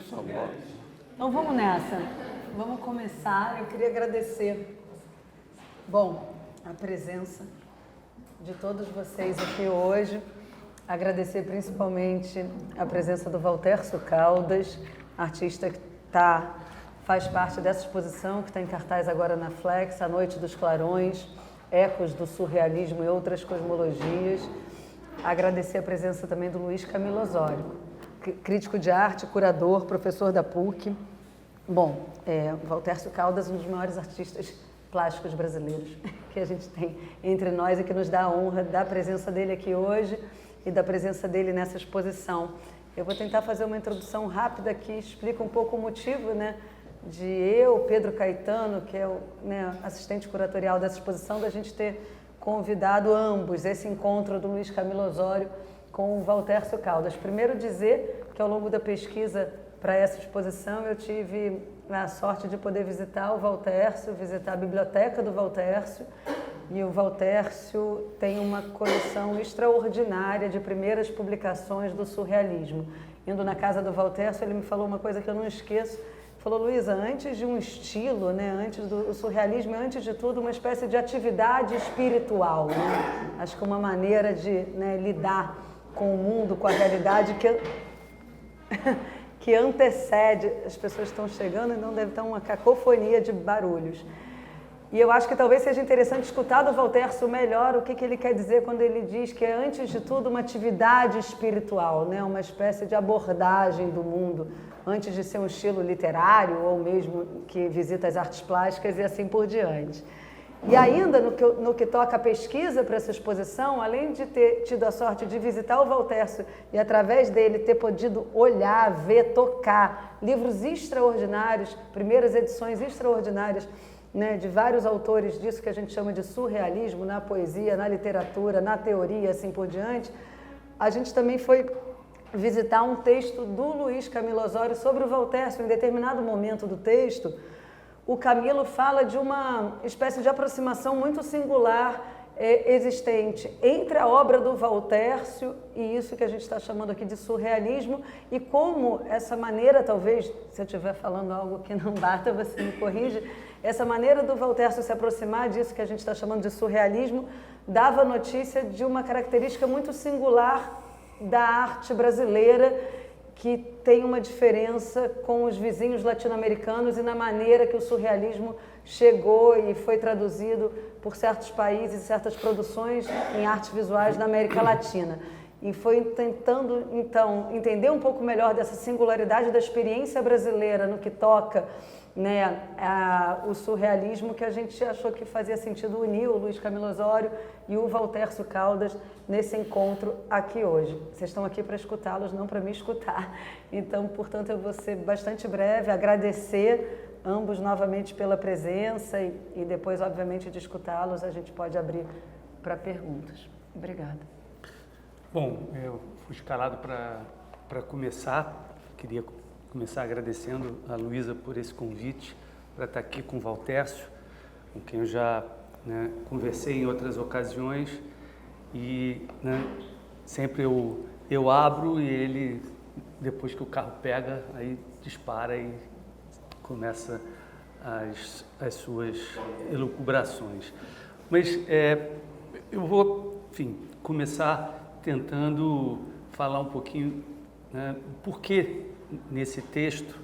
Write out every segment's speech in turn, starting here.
favor. Então vamos nessa. Vamos começar. Eu queria agradecer, bom, a presença de todos vocês aqui hoje. Agradecer principalmente a presença do Valtércio Caldas, artista que faz parte dessa exposição que está em cartaz agora na Flex, A Noite dos Clarões, Ecos do Surrealismo e Outras Cosmologias. Agradecer a presença também do Luiz Camilo Osório, crítico de arte, curador, professor da PUC. Bom, o Valtércio Caldas, um dos maiores artistas plásticos brasileiros que a gente tem entre nós e que nos dá a honra da presença dele aqui hoje e da presença dele nessa exposição. Eu vou tentar fazer uma introdução rápida aqui, explica um pouco o motivo, de Pedro Caetano, que é o assistente curatorial dessa exposição, da gente ter convidado ambos, esse encontro do Luiz Camilo Osório com o Valtércio Caldas. Primeiro dizer que ao longo da pesquisa para essa exposição eu tive a sorte de poder visitar o Valtércio, visitar a biblioteca do Valtércio, e o Valtércio tem uma coleção extraordinária de primeiras publicações do surrealismo. Indo na casa do Valtércio, ele me falou uma coisa que eu não esqueço. Falou: Luísa, antes de um estilo, antes do surrealismo, é antes de tudo uma espécie de atividade espiritual. Acho que uma maneira de lidar com o mundo, com a realidade que antecede. As pessoas estão chegando, então deve estar uma cacofonia de barulhos. E eu acho que talvez seja interessante escutar do Valtércio melhor o que ele quer dizer quando ele diz que é, antes de tudo, uma atividade espiritual, uma espécie de abordagem do mundo, antes de ser um estilo literário ou mesmo que visita as artes plásticas e assim por diante. E ainda no que toca a pesquisa para essa exposição, além de ter tido a sorte de visitar o Valtércio e através dele ter podido olhar, ver, tocar livros extraordinários, primeiras edições extraordinárias, de vários autores disso que a gente chama de surrealismo, na poesia, na literatura, na teoria, assim por diante, a gente também foi visitar um texto do Luiz Camilo Osório sobre o Valtércio. Em determinado momento do texto, o Camilo fala de uma espécie de aproximação muito singular existente entre a obra do Valtércio e isso que a gente está chamando aqui de surrealismo, e como essa maneira, talvez, se eu estiver falando algo que não bata, você me corrige, essa maneira do Valtércio se aproximar disso que a gente está chamando de surrealismo dava notícia de uma característica muito singular da arte brasileira, que tem uma diferença com os vizinhos latino-americanos e na maneira que o surrealismo chegou e foi traduzido por certos países e certas produções em artes visuais da América Latina. E foi tentando, então, entender um pouco melhor dessa singularidade da experiência brasileira no que toca o surrealismo, que a gente achou que fazia sentido unir o Luiz Camilo Osório e o Valtércio Caldas nesse encontro aqui hoje. Vocês estão aqui para escutá-los, não para me escutar. Então, portanto, eu vou ser bastante breve, agradecer ambos novamente pela presença e depois, obviamente, de escutá-los, a gente pode abrir para perguntas. Obrigada. Bom, eu fui escalado para começar. Queria começar agradecendo a Luísa por esse convite para estar aqui com o Valtércio, com quem eu já conversei em outras ocasiões, e sempre eu abro e ele, depois que o carro pega, aí dispara e começa as suas elucubrações. Mas eu vou, começar tentando falar um pouquinho por que nesse texto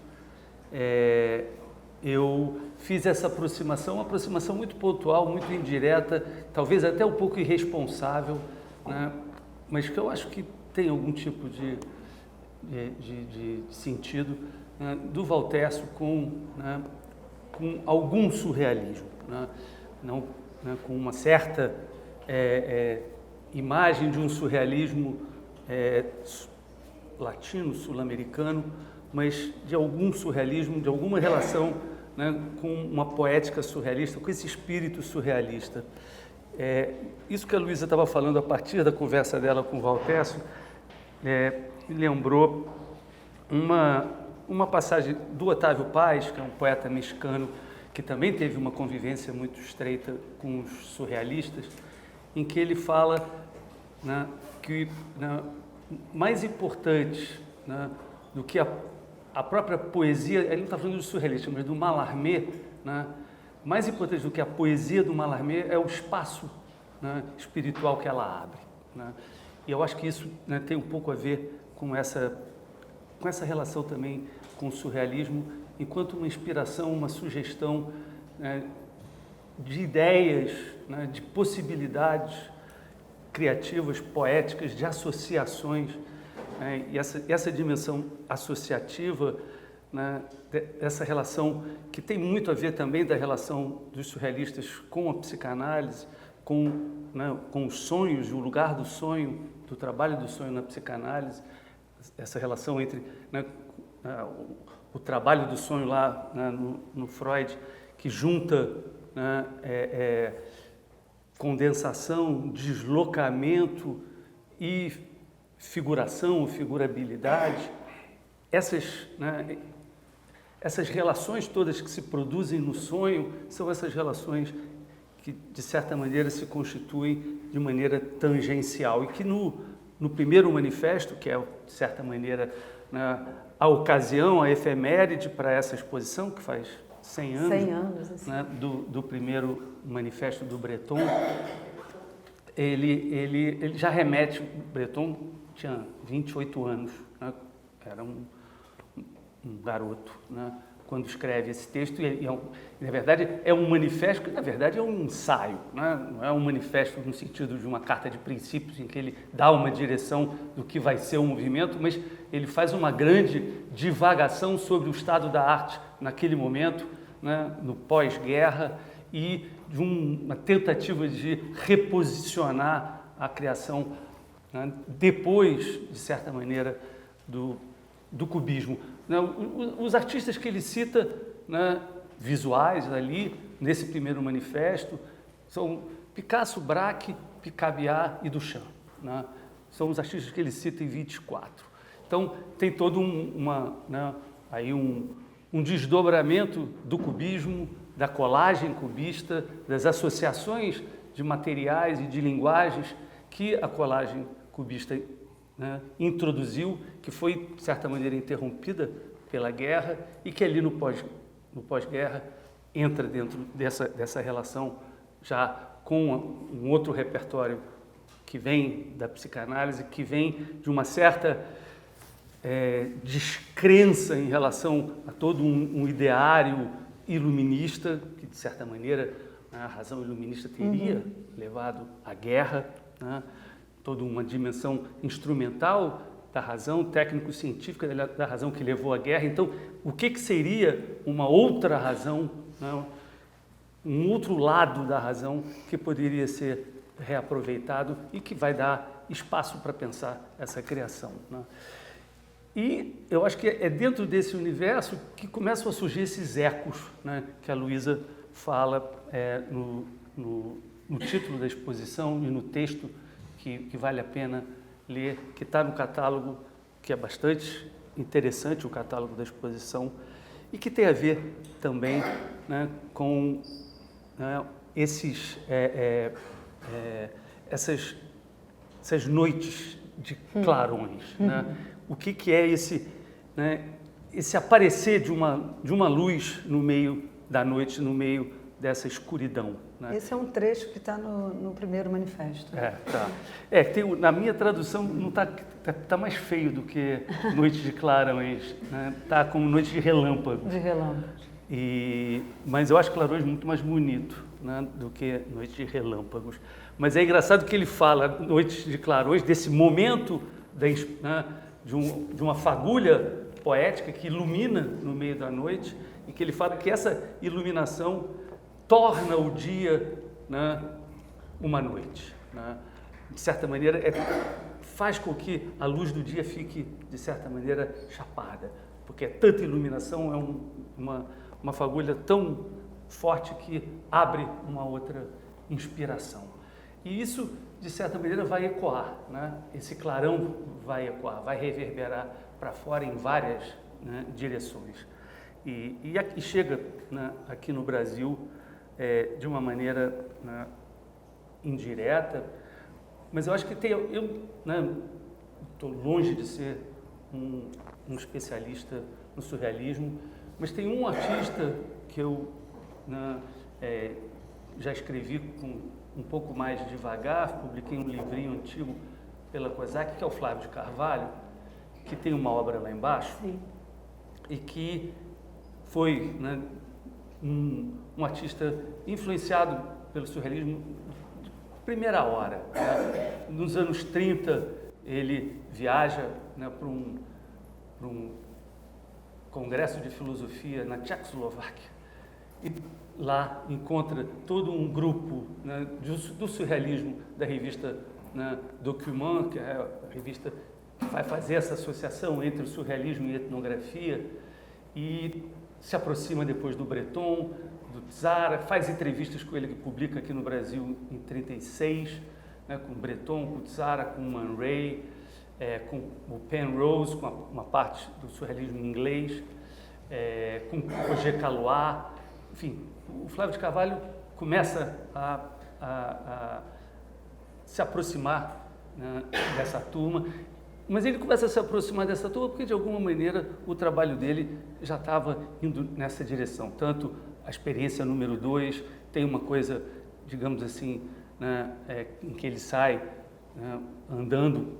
eu fiz essa aproximação, uma aproximação muito pontual, muito indireta, talvez até um pouco irresponsável, mas que eu acho que tem algum tipo de sentido, do Valtércio com algum surrealismo, não com uma certa imagem de um surrealismo latino, sul-americano, mas de algum surrealismo, de alguma relação com uma poética surrealista, com esse espírito surrealista. Isso que a Luísa estava falando a partir da conversa dela com o Valtércio, me lembrou uma passagem do Otávio Paz, que é um poeta mexicano, que também teve uma convivência muito estreita com os surrealistas, em que ele fala que mais importante do que a própria poesia, ele não está falando do surrealista, mas do Mallarmé, né? Mais importante do que a poesia do Mallarmé é o espaço, né, espiritual que ela abre, né? E eu acho que isso, né, tem um pouco a ver com essa relação também com o surrealismo, enquanto uma inspiração, uma sugestão, né, de ideias, né, de possibilidades criativas, poéticas, de associações, né, e essa dimensão associativa, né, essa relação que tem muito a ver também da relação dos surrealistas com a psicanálise, né, com os sonhos, o lugar do sonho, do trabalho do sonho na psicanálise, essa relação entre, né, o trabalho do sonho lá, né, no Freud, que junta, né, condensação, deslocamento e figuração, figurabilidade, né, essas relações todas que se produzem no sonho são essas relações que, de certa maneira, se constituem de maneira tangencial e que no primeiro manifesto, que é, de certa maneira, né, a ocasião, a efeméride para essa exposição, que faz 100 anos, 100 anos assim. Né, do primeiro manifesto do Breton, ele já remete, o Breton tinha 28 anos, né, era um garoto, né, quando escreve esse texto, e na verdade é um manifesto, que na verdade é um ensaio, né? Não é um manifesto no sentido de uma carta de princípios em que ele dá uma direção do que vai ser o movimento, mas ele faz uma grande divagação sobre o estado da arte naquele momento, né, no pós-guerra, e de uma tentativa de reposicionar a criação, né, depois, de certa maneira, do cubismo. Os artistas que ele cita, né, visuais ali, nesse primeiro manifesto, são Picasso, Braque, Picabia e Duchamp, né? São os artistas que ele cita em 24. Então, tem todo né, aí um desdobramento do cubismo, da colagem cubista, das associações de materiais e de linguagens que a colagem cubista, né, introduziu, que foi, de certa maneira, interrompida pela guerra e que ali no pós-guerra entra dentro dessa relação já com um outro repertório que vem da psicanálise, que vem de uma certa descrença em relação a todo um ideário iluminista, que, de certa maneira, a razão iluminista teria levado à guerra, né? Toda uma dimensão instrumental da razão, técnico-científica da razão que levou à guerra. Então, o que seria uma outra razão, né? Um outro lado da razão que poderia ser reaproveitado e que vai dar espaço para pensar essa criação, né? E eu acho que é dentro desse universo que começam a surgir esses ecos, né, que a Luísa fala no título da exposição e no texto que vale a pena ler, que está no catálogo, que é bastante interessante, o catálogo da exposição, e que tem a ver também, né, com, né, essas noites de clarões, né? O que é esse, né, esse aparecer de uma luz no meio da noite, no meio dessa escuridão, né? Esse é um trecho que está no primeiro manifesto. Tá. Na minha tradução não tá mais feio do que Noite de Clarões, né? Tá como Noite de Relâmpagos. De Relâmpagos. Mas eu acho Clarões muito mais bonito, né, do que Noite de Relâmpagos. Mas é engraçado que ele fala Noite de Clarões, desse momento, né, de uma fagulha poética que ilumina no meio da noite, e que ele fala que essa iluminação torna o dia, né, uma noite, né? De certa maneira, faz com que a luz do dia fique, de certa maneira, chapada, porque tanta iluminação é uma fagulha tão forte que abre uma outra inspiração. E isso, de certa maneira, vai ecoar, né? Esse clarão vai ecoar, vai reverberar para fora em várias, né, direções. E aqui chega, né, aqui no Brasil de uma maneira, né, indireta, mas eu acho que eu estou longe de ser um especialista no surrealismo, mas tem um artista que eu já escrevi com um pouco mais devagar, publiquei um livrinho antigo pela COSAC, que é o Flávio de Carvalho, que tem uma obra lá embaixo. Sim. E que foi, né, um artista influenciado pelo surrealismo de primeira hora. Né? Nos anos 30, ele viaja, né, para um congresso de filosofia na Tchecoslováquia e lá encontra todo um grupo, né, do surrealismo da revista, né, Document, que é a revista que vai fazer essa associação entre o surrealismo e a etnografia, e se aproxima depois do Breton, do Tzara, faz entrevistas com ele, que publica aqui no Brasil em 36, né, com o Breton, com o Tzara, com o Man Ray, com o Penrose, com uma parte do surrealismo em inglês, com o Roger Caillois. Enfim, o Flávio de Carvalho começa a se aproximar, né, dessa turma, mas ele começa a se aproximar dessa turma porque, de alguma maneira, o trabalho dele já estava indo nessa direção. Tanto a experiência número 2 tem uma coisa, digamos assim, né, em que ele sai, né, andando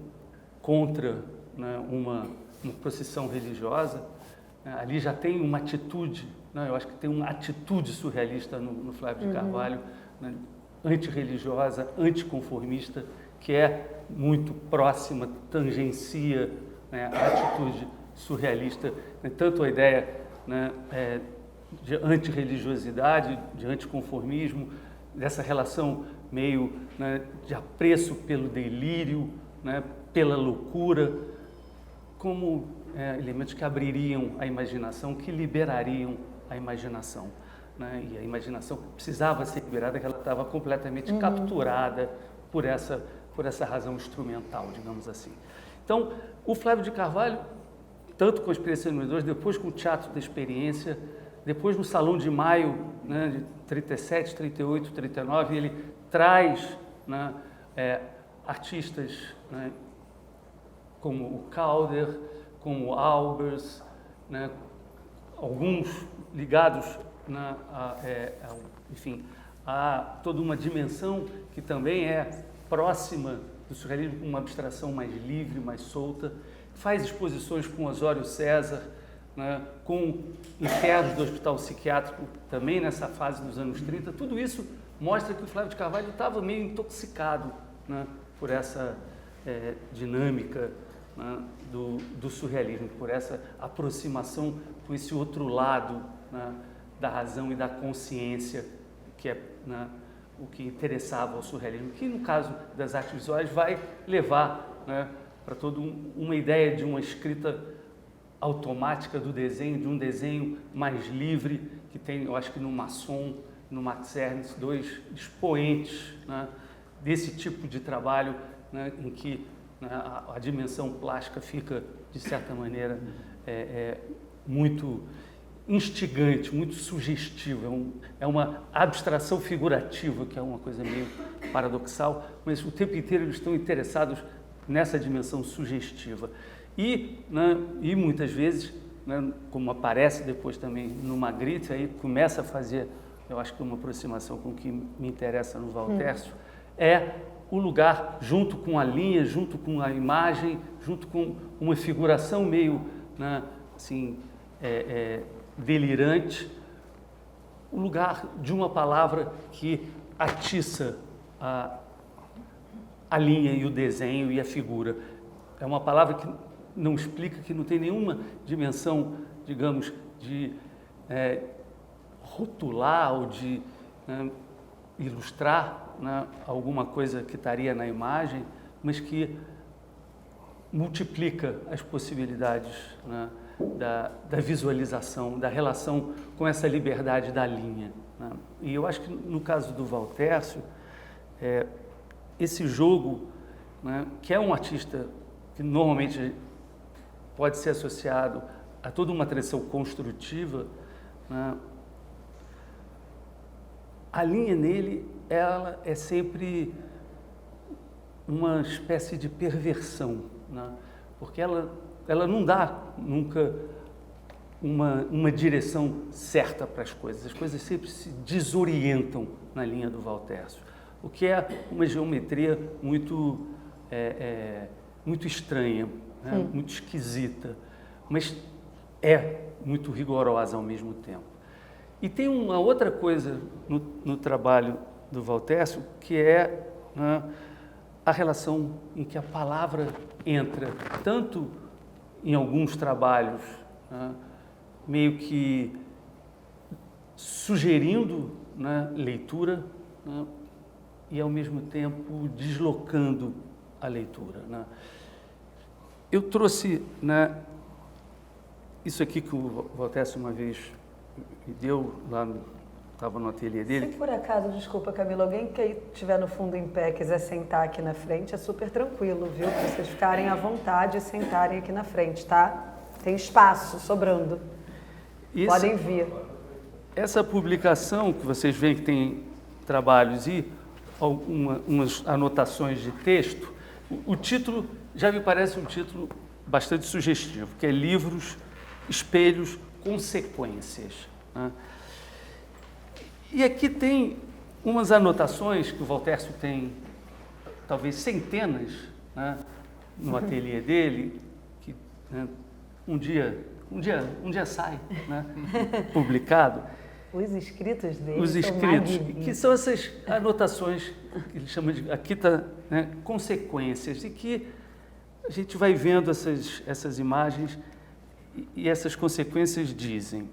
contra, né, uma procissão religiosa. Ali já tem uma atitude, né, eu acho que tem uma atitude surrealista no Flávio de Carvalho, né, antirreligiosa, anticonformista, que é muito próxima, tangencia, né, a atitude surrealista, né, tanto a ideia, né, de antirreligiosidade, de anticonformismo, dessa relação meio, né, de apreço pelo delírio, né, pela loucura, como elementos que abririam a imaginação, que liberariam a imaginação. Né? E a imaginação precisava ser liberada, que ela estava completamente capturada por essa razão instrumental, digamos assim. Então, o Flávio de Carvalho, tanto com a experiência número 2, depois com o Teatro da Experiência, depois no Salão de Maio, né, de 37, 38, 39, ele traz, né, artistas, né, como o Calder, como o Albers, né, alguns ligados, né, enfim, a toda uma dimensão que também é próxima do surrealismo, com uma abstração mais livre, mais solta. Faz exposições com Osório César, né, com internos do Hospital Psiquiátrico, também nessa fase dos anos 30. Tudo isso mostra que o Flávio de Carvalho estava meio intoxicado, né, por essa dinâmica, né, do surrealismo, por essa aproximação com esse outro lado, né, da razão e da consciência, que é, né, o que interessava ao surrealismo, que no caso das artes visuais vai levar, né, para toda uma ideia de uma escrita automática do desenho, de um desenho mais livre, que tem, eu acho que no Masson, no Max Ernst, dois expoentes, né, desse tipo de trabalho, né, em que, né, a dimensão plástica fica, de certa maneira, muito instigante, muito sugestiva. É uma abstração figurativa, que é uma coisa meio paradoxal, mas o tempo inteiro eles estão interessados nessa dimensão sugestiva. E muitas vezes, né, como aparece depois também no Magritte, aí começa a fazer, eu acho que uma aproximação com o que me interessa no Valtércio, é o lugar junto com a linha, junto com a imagem, junto com uma figuração meio, né, assim, delirante, o lugar de uma palavra que atiça a linha e o desenho e a figura. É uma palavra que não explica, que não tem nenhuma dimensão, digamos, de rotular ou de, né, ilustrar, né, alguma coisa que estaria na imagem, mas que multiplica as possibilidades, né, da visualização, da relação com essa liberdade da linha, né? E eu acho que no caso do Valtércio, esse jogo, né, que é um artista que normalmente pode ser associado a toda uma tradição construtiva, né, a linha nele, ela é sempre uma espécie de perversão, né? Porque ela não dá nunca uma direção certa para as coisas sempre se desorientam na linha do Valtércio, o que é uma geometria muito, muito estranha, né? Muito esquisita, mas é muito rigorosa ao mesmo tempo. E tem uma outra coisa no trabalho do Valtércio, que é, né, a relação em que a palavra entra, tanto em alguns trabalhos, né, meio que sugerindo, né, leitura, né, e ao mesmo tempo deslocando a leitura, né. Eu trouxe, né, isso aqui que o Valtércio uma vez me deu, lá estava no ateliê dele. Se por acaso, desculpa, Camila, alguém que estiver no fundo em pé quiser sentar aqui na frente, é super tranquilo, viu? Para vocês ficarem à vontade e sentarem aqui na frente, tá? Tem espaço sobrando. Podem vir. Essa publicação que vocês veem que tem trabalhos e umas anotações de texto, o título já me parece um título bastante sugestivo, que é Livros, Espelhos, Consequências, né? E aqui tem umas anotações que o Valtércio tem, talvez centenas, né, no ateliê dele, que, né, um dia sai, né, publicado. Os escritos dele Os escritos, que são essas anotações que ele chama de, aqui está, né, consequências, e que a gente vai vendo essas imagens e essas consequências dizem: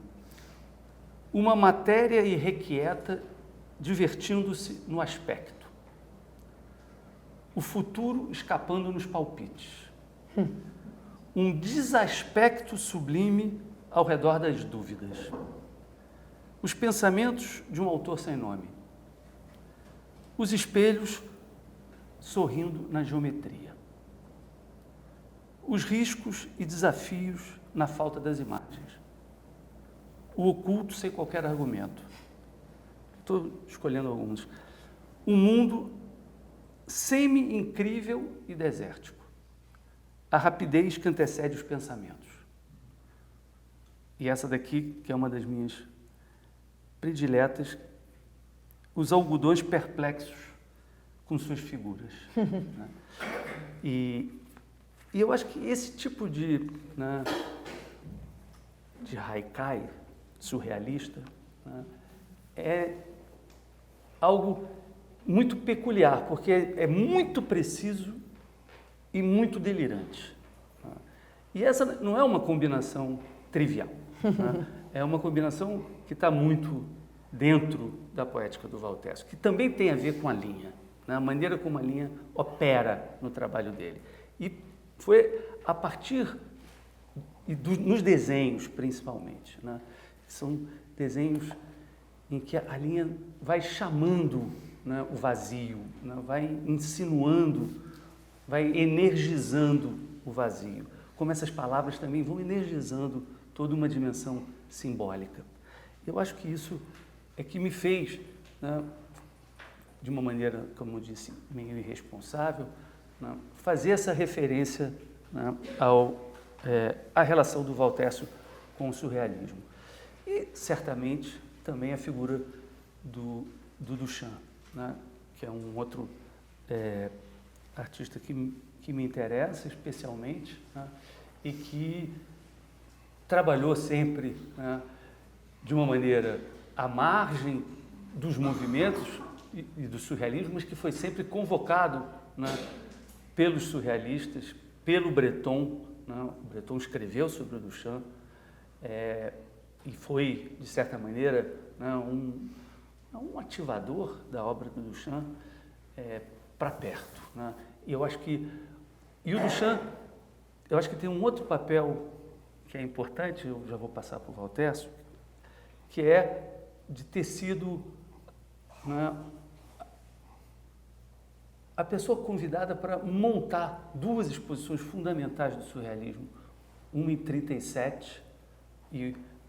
uma matéria irrequieta divertindo-se no aspecto, o futuro escapando nos palpites, um desaspecto sublime ao redor das dúvidas, os pensamentos de um autor sem nome, os espelhos sorrindo na geometria, os riscos e desafios na falta das imagens, o oculto sem qualquer argumento. Estou escolhendo alguns. Um mundo semi-incrível e desértico, a rapidez que antecede os pensamentos. E essa daqui, que é uma das minhas prediletas, os algodões perplexos com suas figuras. Né? E eu acho que esse tipo de, né, de haikai surrealista, né, é algo muito peculiar, porque é muito preciso e muito delirante. Né? E essa não é uma combinação trivial. Né? É uma combinação que está muito dentro da poética do Valtércio, que também tem a ver com a linha, né? A maneira como a linha opera no trabalho dele. E foi a partir, nos desenhos principalmente, né? São desenhos em que a linha vai chamando, né, o vazio, né? Vai insinuando, vai energizando o vazio. Como essas palavras também vão energizando toda uma dimensão simbólica. Eu acho que isso é que me fez, né, de uma maneira, como eu disse, meio irresponsável, né, fazer essa referência, né, à relação do Valtércio com o surrealismo. E, certamente, também a figura do Duchamp, né, que é um outro artista que me interessa especialmente, né, e que trabalhou sempre, né, de uma maneira à margem dos movimentos e do surrealismo, mas que foi sempre convocado, né, pelos surrealistas, pelo Breton. Né? O Breton escreveu sobre o Duchamp e foi, de certa maneira, né, um ativador da obra do Duchamp para perto. Né? E eu acho que o Duchamp, eu acho que tem um outro papel que é importante, eu já vou passar para o Valtércio, que é de ter sido, né, a pessoa convidada para montar duas exposições fundamentais do surrealismo, uma em 1937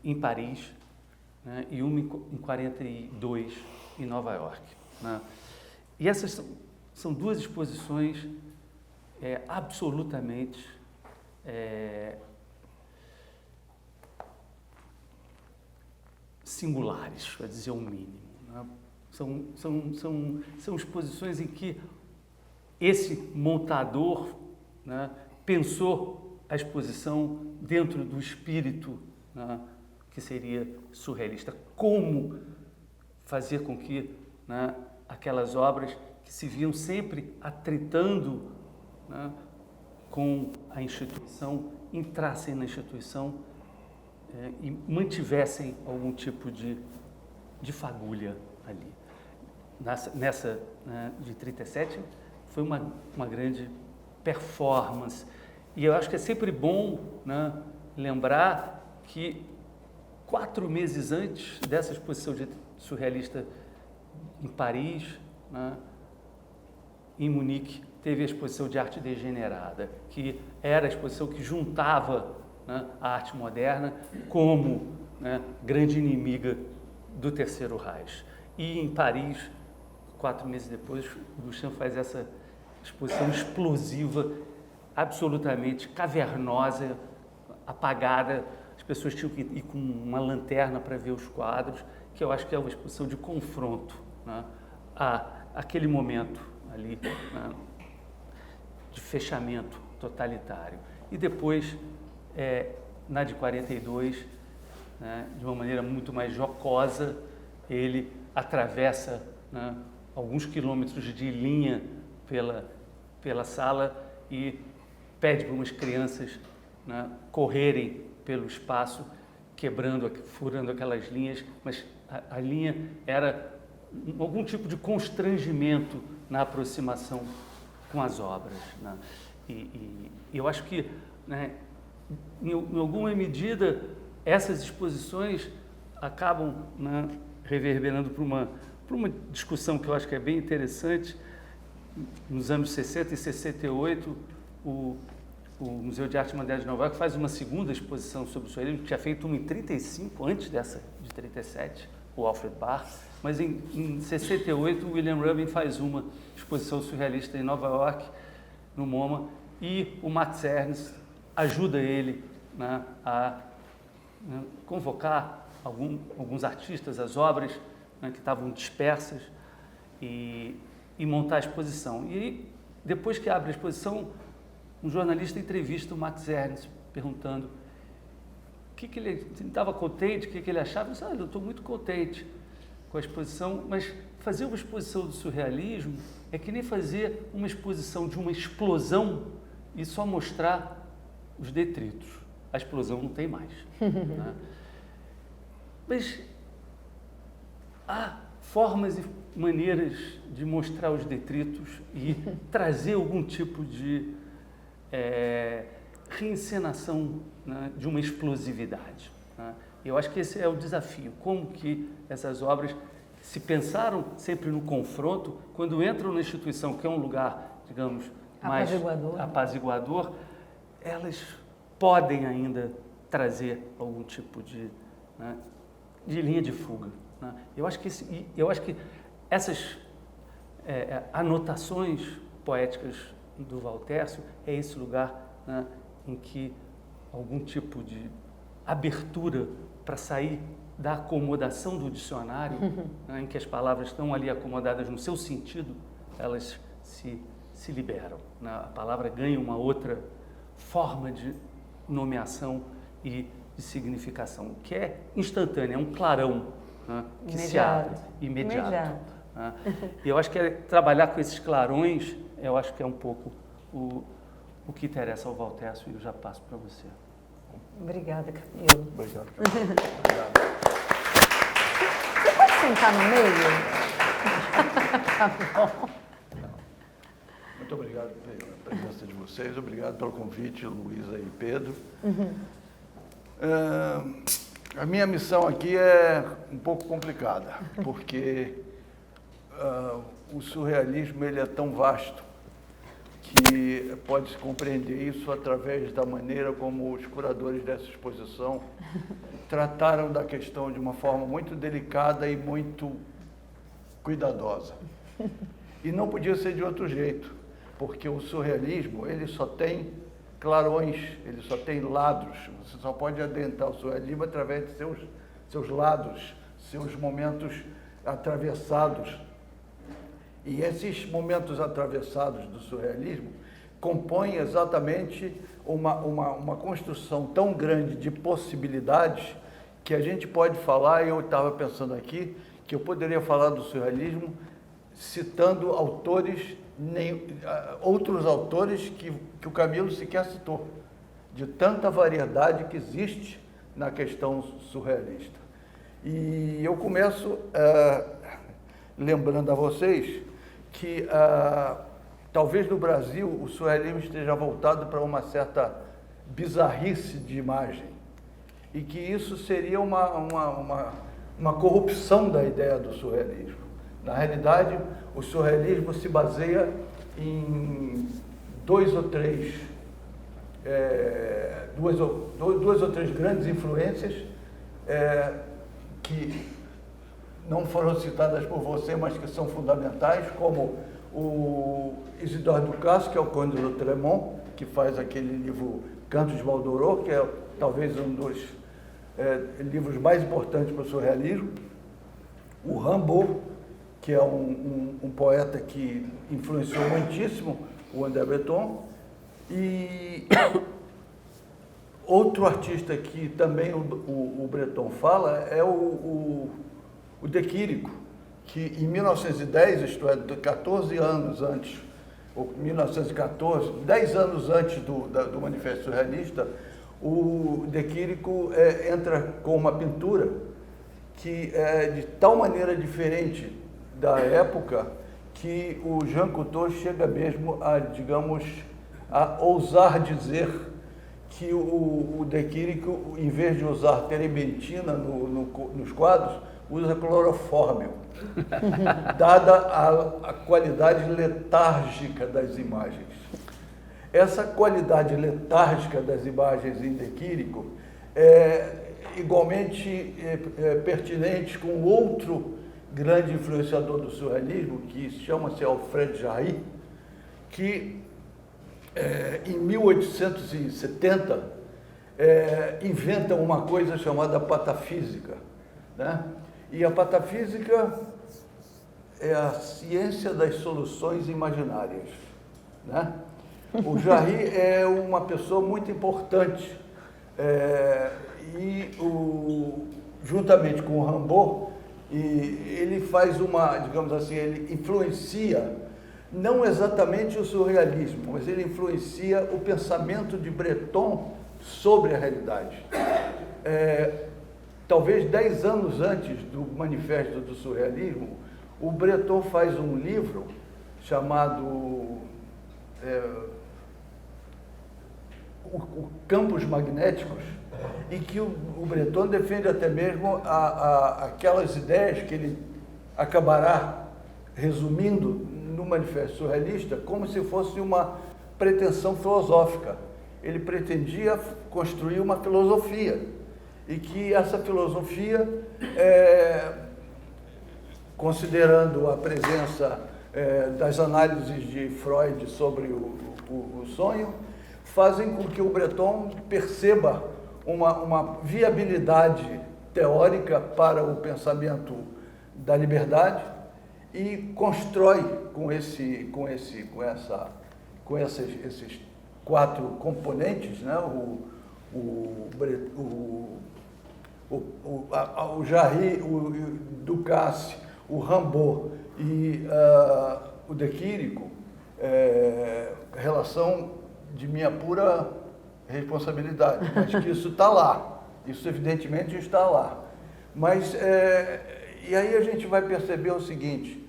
em Paris, né, e uma em 1942 em Nova York. Né? E essas são duas exposições absolutamente singulares, para dizer o mínimo, né? São exposições em que esse montador, né, pensou a exposição dentro do espírito, né, que seria surrealista. Como fazer com que, né, aquelas obras que se viam sempre atritando, né, com a instituição, entrassem na instituição e mantivessem algum tipo de fagulha ali. Nessa, né, de 37, foi uma grande performance. E eu acho que é sempre bom, né, lembrar que 4 meses antes dessa exposição de surrealista em Paris, né, em Munique, teve a exposição de arte degenerada, que era a exposição que juntava, né, a arte moderna como, né, grande inimiga do Terceiro Reich. E em Paris, 4 meses depois, o Duchamp faz essa exposição explosiva, absolutamente cavernosa, apagada. As pessoas tinham que ir com uma lanterna para ver os quadros, que eu acho que é uma exposição de confronto, né, àquele momento ali, né, de fechamento totalitário. E depois, na de 42, né, de uma maneira muito mais jocosa, ele atravessa, né, alguns quilômetros de linha pela sala e pede para umas crianças, né, correrem pelo espaço, furando aquelas linhas, mas a linha era algum tipo de constrangimento na aproximação com as obras, né? E eu acho que, né, em alguma medida, essas exposições acabam, né, reverberando para uma discussão que eu acho que é bem interessante. Nos anos 60 e 68, o Museu de Arte Moderna de Nova York faz uma segunda exposição sobre o surrealismo, que tinha feito uma em 35, antes dessa de 37, o Alfred Barr, mas em 68 o William Rubin faz uma exposição surrealista em Nova York, no MoMA, e o Max Ernst ajuda ele, né, a, né, convocar alguns artistas, as obras, né, que estavam dispersas, e montar a exposição. E depois que abre a exposição, um jornalista entrevista o Max Ernst, perguntando se ele estava contente, o que ele achava. Ele disse: eu estou muito contente com a exposição, mas fazer uma exposição do surrealismo é que nem fazer uma exposição de uma explosão e só mostrar os detritos. A explosão não tem mais. Né? Mas há formas e maneiras de mostrar os detritos e trazer algum tipo de reencenação, né, de uma explosividade. Né? Eu acho que esse é o desafio, como que essas obras se pensaram sempre no confronto, quando entram na instituição, que é um lugar, digamos, mais apaziguador, elas podem ainda trazer algum tipo de, né, de linha de fuga. Né? Eu acho que essas anotações poéticas do Valtércio é esse lugar, né, em que algum tipo de abertura para sair da acomodação do dicionário, né, em que as palavras estão ali acomodadas no seu sentido, elas se liberam. Né? A palavra ganha uma outra forma de nomeação e de significação, que é instantânea, é um clarão, né, que se abre, imediato. Né? E eu acho que trabalhar com esses clarões, eu acho que é um pouco o que interessa ao Valtércio, e eu já passo para você. Obrigada, Camilo. Obrigado, Camilo. Obrigado. Você pode sentar no meio? Tá bom. Muito obrigado pela presença de vocês, obrigado pelo convite, Luísa e Pedro. A minha missão aqui é um pouco complicada, porque o surrealismo ele é tão vasto que pode-se compreender isso através da maneira como os curadores dessa exposição trataram da questão de uma forma muito delicada e muito cuidadosa. E não podia ser de outro jeito, porque o surrealismo ele só tem clarões, ele só tem lados. Você só pode adentrar o surrealismo através de seus lados, seus momentos atravessados. E esses momentos atravessados do surrealismo compõem exatamente uma construção tão grande de possibilidades que a gente pode falar, e eu estava pensando aqui, que eu poderia falar do surrealismo citando outros autores que o Camilo sequer citou, de tanta variedade que existe na questão surrealista. E eu começo lembrando a vocês que talvez no Brasil o surrealismo esteja voltado para uma certa bizarrice de imagem e que isso seria uma corrupção da ideia do surrealismo. Na realidade, o surrealismo se baseia em duas ou três grandes influências que não foram citadas por você, mas que são fundamentais, como o Isidore Ducasse, que é o Conde de Lautréamont, que faz aquele livro Cantos de Maldoror, que é talvez um dos livros mais importantes para o surrealismo, o Rimbaud, que é um poeta que influenciou muitíssimo o André Breton, e outro artista que também o Breton fala é o De Chirico, que em 1910, isto é, 14 anos antes, ou 1914, 10 anos antes do Manifesto Surrealista, o De Chirico entra com uma pintura que é de tal maneira diferente da época que o Jean Cocteau chega mesmo a, digamos, a ousar dizer que o De Chirico, em vez de usar terebentina nos quadros, usa clorofórmio, dada a qualidade letárgica das imagens. Essa qualidade letárgica das imagens em De Chirico é igualmente pertinente com outro grande influenciador do surrealismo, que chama-se Alfred Jarry, que em 1870 inventa uma coisa chamada patafísica, né? E a patafísica é a ciência das soluções imaginárias, né? O Jarry é uma pessoa muito importante juntamente com o Rimbaud, e ele faz digamos assim, ele influencia não exatamente o surrealismo, mas ele influencia o pensamento de Breton sobre a realidade. Talvez 10 anos antes do Manifesto do Surrealismo, o Breton faz um livro chamado Campos Magnéticos, em que o Breton defende até mesmo aquelas ideias que ele acabará resumindo no Manifesto Surrealista como se fosse uma pretensão filosófica. Ele pretendia construir uma filosofia, e que essa filosofia, considerando a presença das análises de Freud sobre o sonho, fazem com que o Breton perceba uma viabilidade teórica para o pensamento da liberdade e constrói com esses 4 componentes, né? O Jarry, o Ducasse, o Rimbaud e o De Chirico, relação de minha pura responsabilidade, mas que isso está lá, isso evidentemente está lá. Mas, e aí a gente vai perceber o seguinte,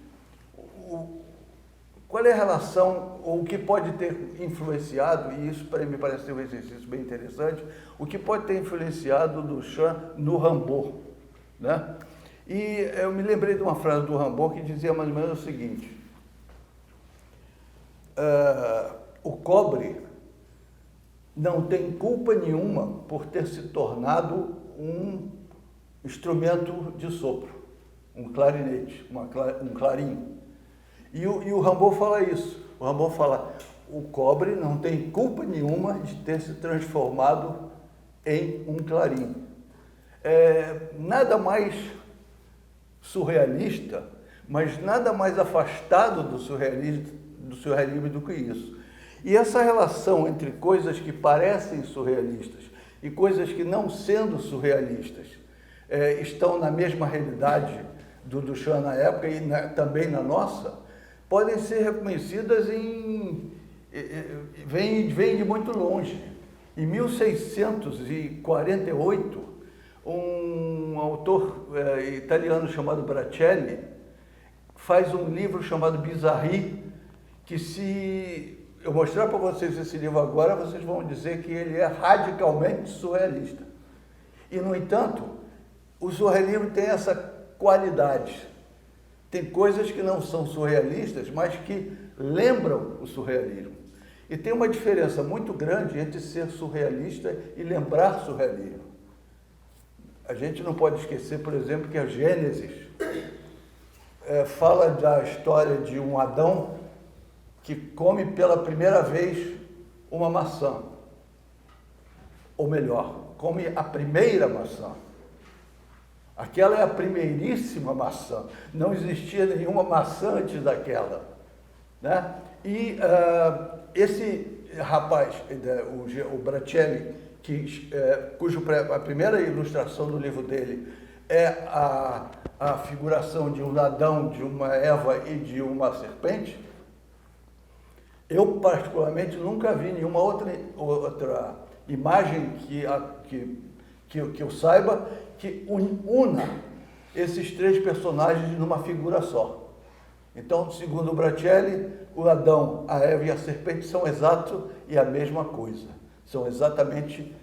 qual é a relação, ou o que pode ter influenciado, e isso para mim me parece ser um exercício bem interessante, o que pode ter influenciado Duchamp no Rimbaud, né? E eu me lembrei de uma frase do Rimbaud que dizia mais ou menos o seguinte, o cobre não tem culpa nenhuma por ter se tornado um instrumento de sopro, um clarinete, um clarim. E o Rimbaud fala isso. O Rimbaud fala, o cobre não tem culpa nenhuma de ter se transformado em um clarim. Nada mais surrealista, mas nada mais afastado do surrealismo do que isso. E essa relação entre coisas que parecem surrealistas e coisas que, não sendo surrealistas, estão na mesma realidade do Duchamp na época e também na nossa, podem ser reconhecidas vêm de muito longe. Em 1648, um autor italiano chamado Bracelli faz um livro chamado Bizarri, que se eu mostrar para vocês esse livro agora, vocês vão dizer que ele é radicalmente surrealista. E, no entanto, o surrealismo tem essa qualidade. Tem coisas que não são surrealistas, mas que lembram o surrealismo. E tem uma diferença muito grande entre ser surrealista e lembrar surrealismo. A gente não pode esquecer, por exemplo, que a Gênesis fala da história de um Adão que come pela primeira vez uma maçã. Ou melhor, come a primeira maçã. Aquela é a primeiríssima maçã. Não existia nenhuma maçã antes daquela, né? E esse rapaz, o Bracelli, a primeira ilustração do livro dele é a figuração de um Adão, de uma Eva e de uma serpente, eu particularmente nunca vi nenhuma outra imagem que eu saiba que una esses três personagens numa figura só. Então, segundo o Bracelli, o Adão, a Eva e a serpente são exatos e a mesma coisa. São exatamente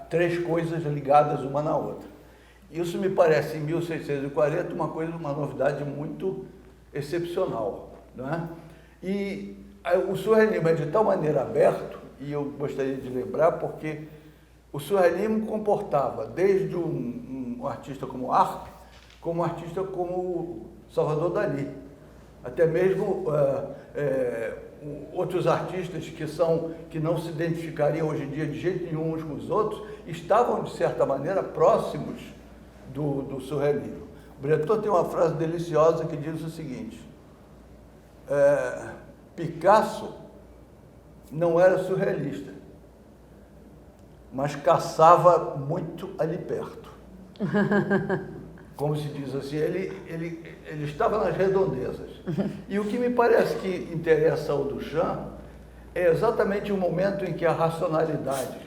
três coisas ligadas uma na outra. Isso me parece, em 1640, uma novidade muito excepcional, não é? E o surrealismo é de tal maneira aberto, e eu gostaria de lembrar, porque o surrealismo comportava desde um artista como Arp, como um artista como Salvador Dalí, até mesmo outros artistas que não se identificariam hoje em dia de jeito nenhum uns com os outros, estavam, de certa maneira, próximos do surrealismo. Breton tem uma frase deliciosa que diz o seguinte: Picasso não era surrealista, mas caçava muito ali perto. Como se diz assim, ele estava nas redondezas. E o que me parece que interessa ao Duchamp é exatamente o momento em que a racionalidade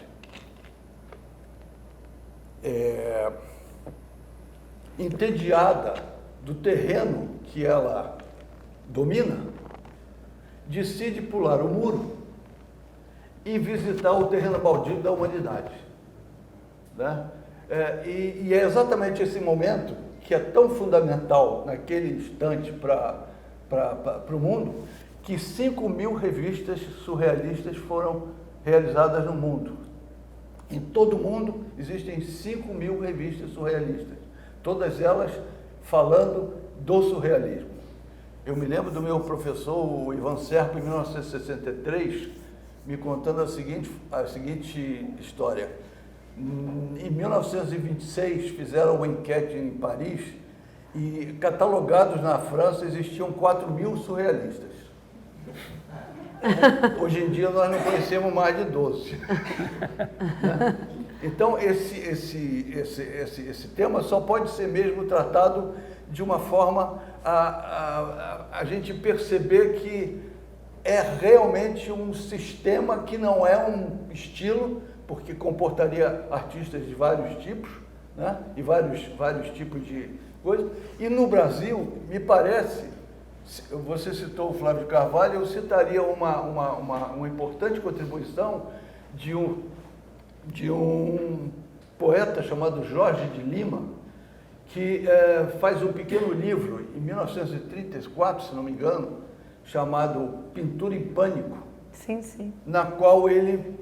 entediada do terreno que ela domina, decide pular o muro e visitar o terreno baldio da humanidade, né? E é exatamente esse momento que é tão fundamental naquele instante para o mundo, que 5.000 revistas surrealistas foram realizadas no mundo. Em todo o mundo existem 5.000 revistas surrealistas, todas elas falando do surrealismo. Eu me lembro do meu professor, o Ivan Serpa, em 1963, me contando a seguinte história. Em 1926, fizeram uma enquete em Paris e, catalogados na França, existiam 4.000 surrealistas. Hoje em dia, nós não conhecemos mais de 12. Então, esse tema só pode ser mesmo tratado de uma forma a gente perceber que é realmente um sistema que não é um estilo, porque comportaria artistas de vários tipos, né? E vários tipos de coisas. E no Brasil, me parece, você citou o Flávio de Carvalho, eu citaria uma importante contribuição de um poeta chamado Jorge de Lima, que faz um pequeno livro, em 1934, se não me engano, chamado Pintura em Pânico. Sim, sim. Na qual ele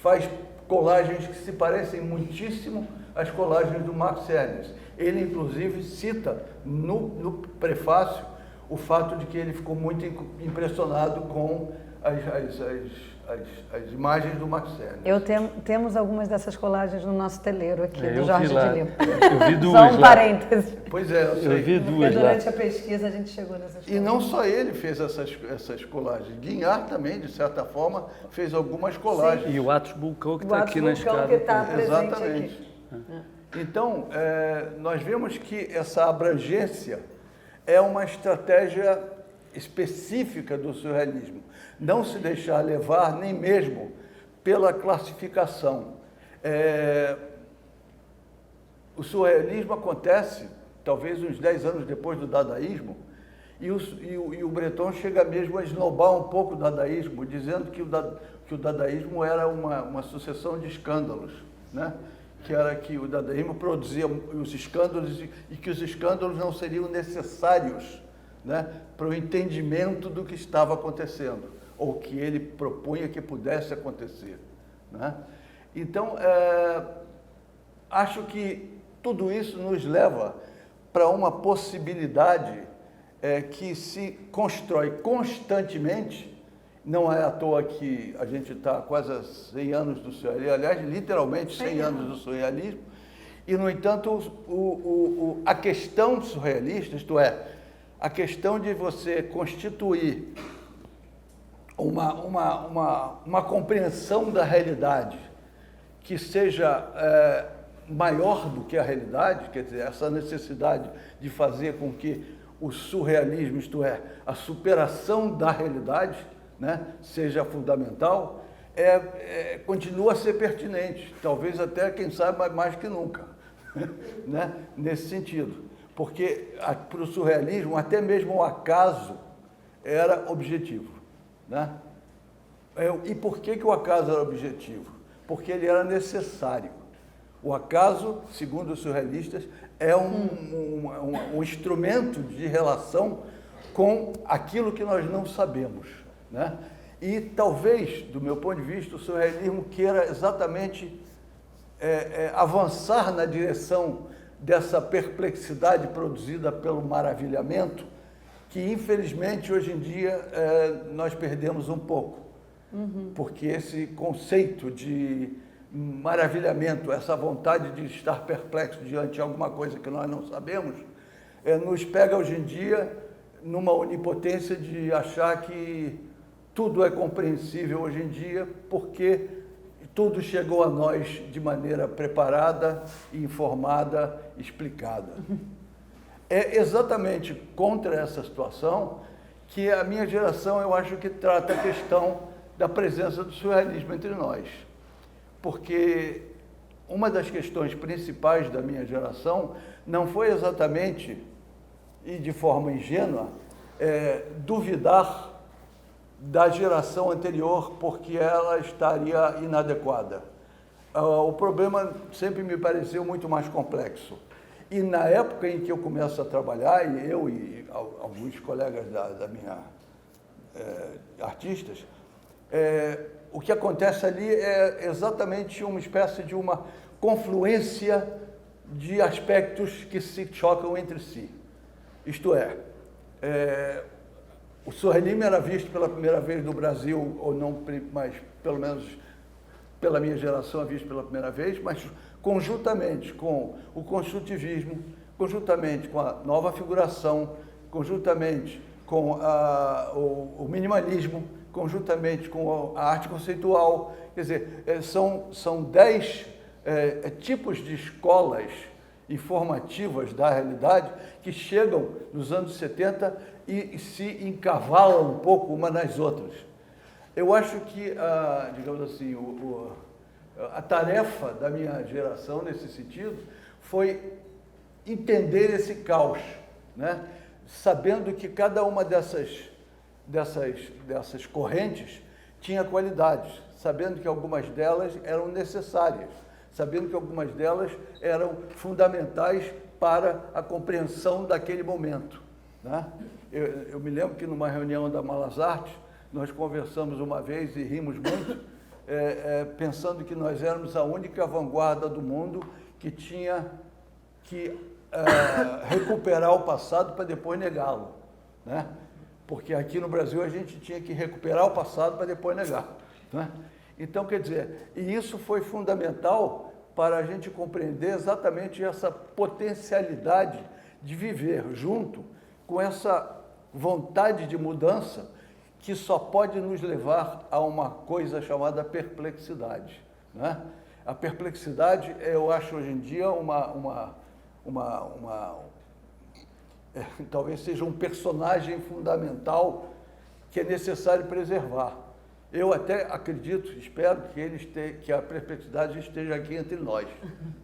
faz colagens que se parecem muitíssimo às colagens do Max Ernst. Ele, inclusive, cita no prefácio o fato de que ele ficou muito impressionado com as imagens do Marcelo. Temos algumas dessas colagens no nosso teleiro aqui, do eu Jorge vi lá. de Lima. Eu vi duas Só um lá. parêntese. Pois é, eu sei. Eu vi Porque duas lá. durante a pesquisa a gente chegou nessas E não só ele fez essas colagens. Guinhar também, de certa forma, fez algumas colagens. E o Atos Bulcão que O está Atos aqui na Bulcão escada. que está presente Exatamente. aqui. Então, nós vemos que essa abrangência é uma estratégia específica do surrealismo. Não se deixar levar nem mesmo pela classificação. O surrealismo acontece, talvez uns 10 anos depois do dadaísmo, e o Breton chega mesmo a esnobar um pouco o dadaísmo, dizendo que o dadaísmo era uma sucessão de escândalos, né? Que era que o dadaísmo produzia os escândalos e que os escândalos não seriam necessários, né, para o entendimento do que estava acontecendo, ou que ele propunha que pudesse acontecer, né? Então, acho que tudo isso nos leva para uma possibilidade que se constrói constantemente. Não é à toa que a gente está quase há 100 anos do surrealismo, aliás, literalmente 100 anos do surrealismo, e, no entanto, a questão surrealista, isto é, a questão de você constituir uma compreensão da realidade que seja maior do que a realidade, quer dizer, essa necessidade de fazer com que o surrealismo, isto é, a superação da realidade, né, seja fundamental, continua a ser pertinente, talvez até, quem sabe, mais que nunca, né, nesse sentido. Porque para o surrealismo, até mesmo o acaso era objetivo, né? E por que o acaso era objetivo? Porque ele era necessário. O acaso, segundo os surrealistas, é um instrumento de relação com aquilo que nós não sabemos, né? E talvez, do meu ponto de vista, o surrealismo queira exatamente avançar na direção dessa perplexidade produzida pelo maravilhamento, que infelizmente hoje em dia nós perdemos um pouco, porque esse conceito de maravilhamento, essa vontade de estar perplexo diante de alguma coisa que nós não sabemos, nos pega hoje em dia numa onipotência de achar que tudo é compreensível hoje em dia, porque tudo chegou a nós de maneira preparada, informada, explicada. É exatamente contra essa situação que a minha geração, eu acho que trata a questão da presença do surrealismo entre nós. Porque uma das questões principais da minha geração não foi exatamente, e de forma ingênua, duvidar da geração anterior porque ela estaria inadequada. O problema sempre me pareceu muito mais complexo. E na época em que eu começo a trabalhar, e eu e alguns colegas da minha artistas, o que acontece ali é exatamente uma espécie de uma confluência de aspectos que se chocam entre si. Isto é, o surrealismo era visto pela primeira vez no Brasil, ou não, mas pelo menos pela minha geração é visto pela primeira vez, mas conjuntamente com o construtivismo, conjuntamente com a nova figuração, conjuntamente com o minimalismo, conjuntamente com a arte conceitual. Quer dizer, são 10 tipos de escolas informativas da realidade que chegam nos anos 70 e se encavalam um pouco uma nas outras. Eu acho que, digamos assim, a tarefa da minha geração nesse sentido foi entender esse caos, né? Sabendo que cada uma dessas correntes tinha qualidades, sabendo que algumas delas eram necessárias, sabendo que algumas delas eram fundamentais para a compreensão daquele momento, né? Eu me lembro que numa reunião da Malas Artes, nós conversamos uma vez e rimos muito, pensando que nós éramos a única vanguarda do mundo que tinha que recuperar o passado para depois negá-lo, né? Porque aqui no Brasil a gente tinha que recuperar o passado para depois negar. né? Então, quer dizer, e isso foi fundamental para a gente compreender exatamente essa potencialidade de viver junto com essa vontade de mudança que só pode nos levar a uma coisa chamada perplexidade, né? A perplexidade, eu acho hoje em dia talvez seja um personagem fundamental que é necessário preservar. Eu até acredito, espero que a perplexidade esteja aqui entre nós,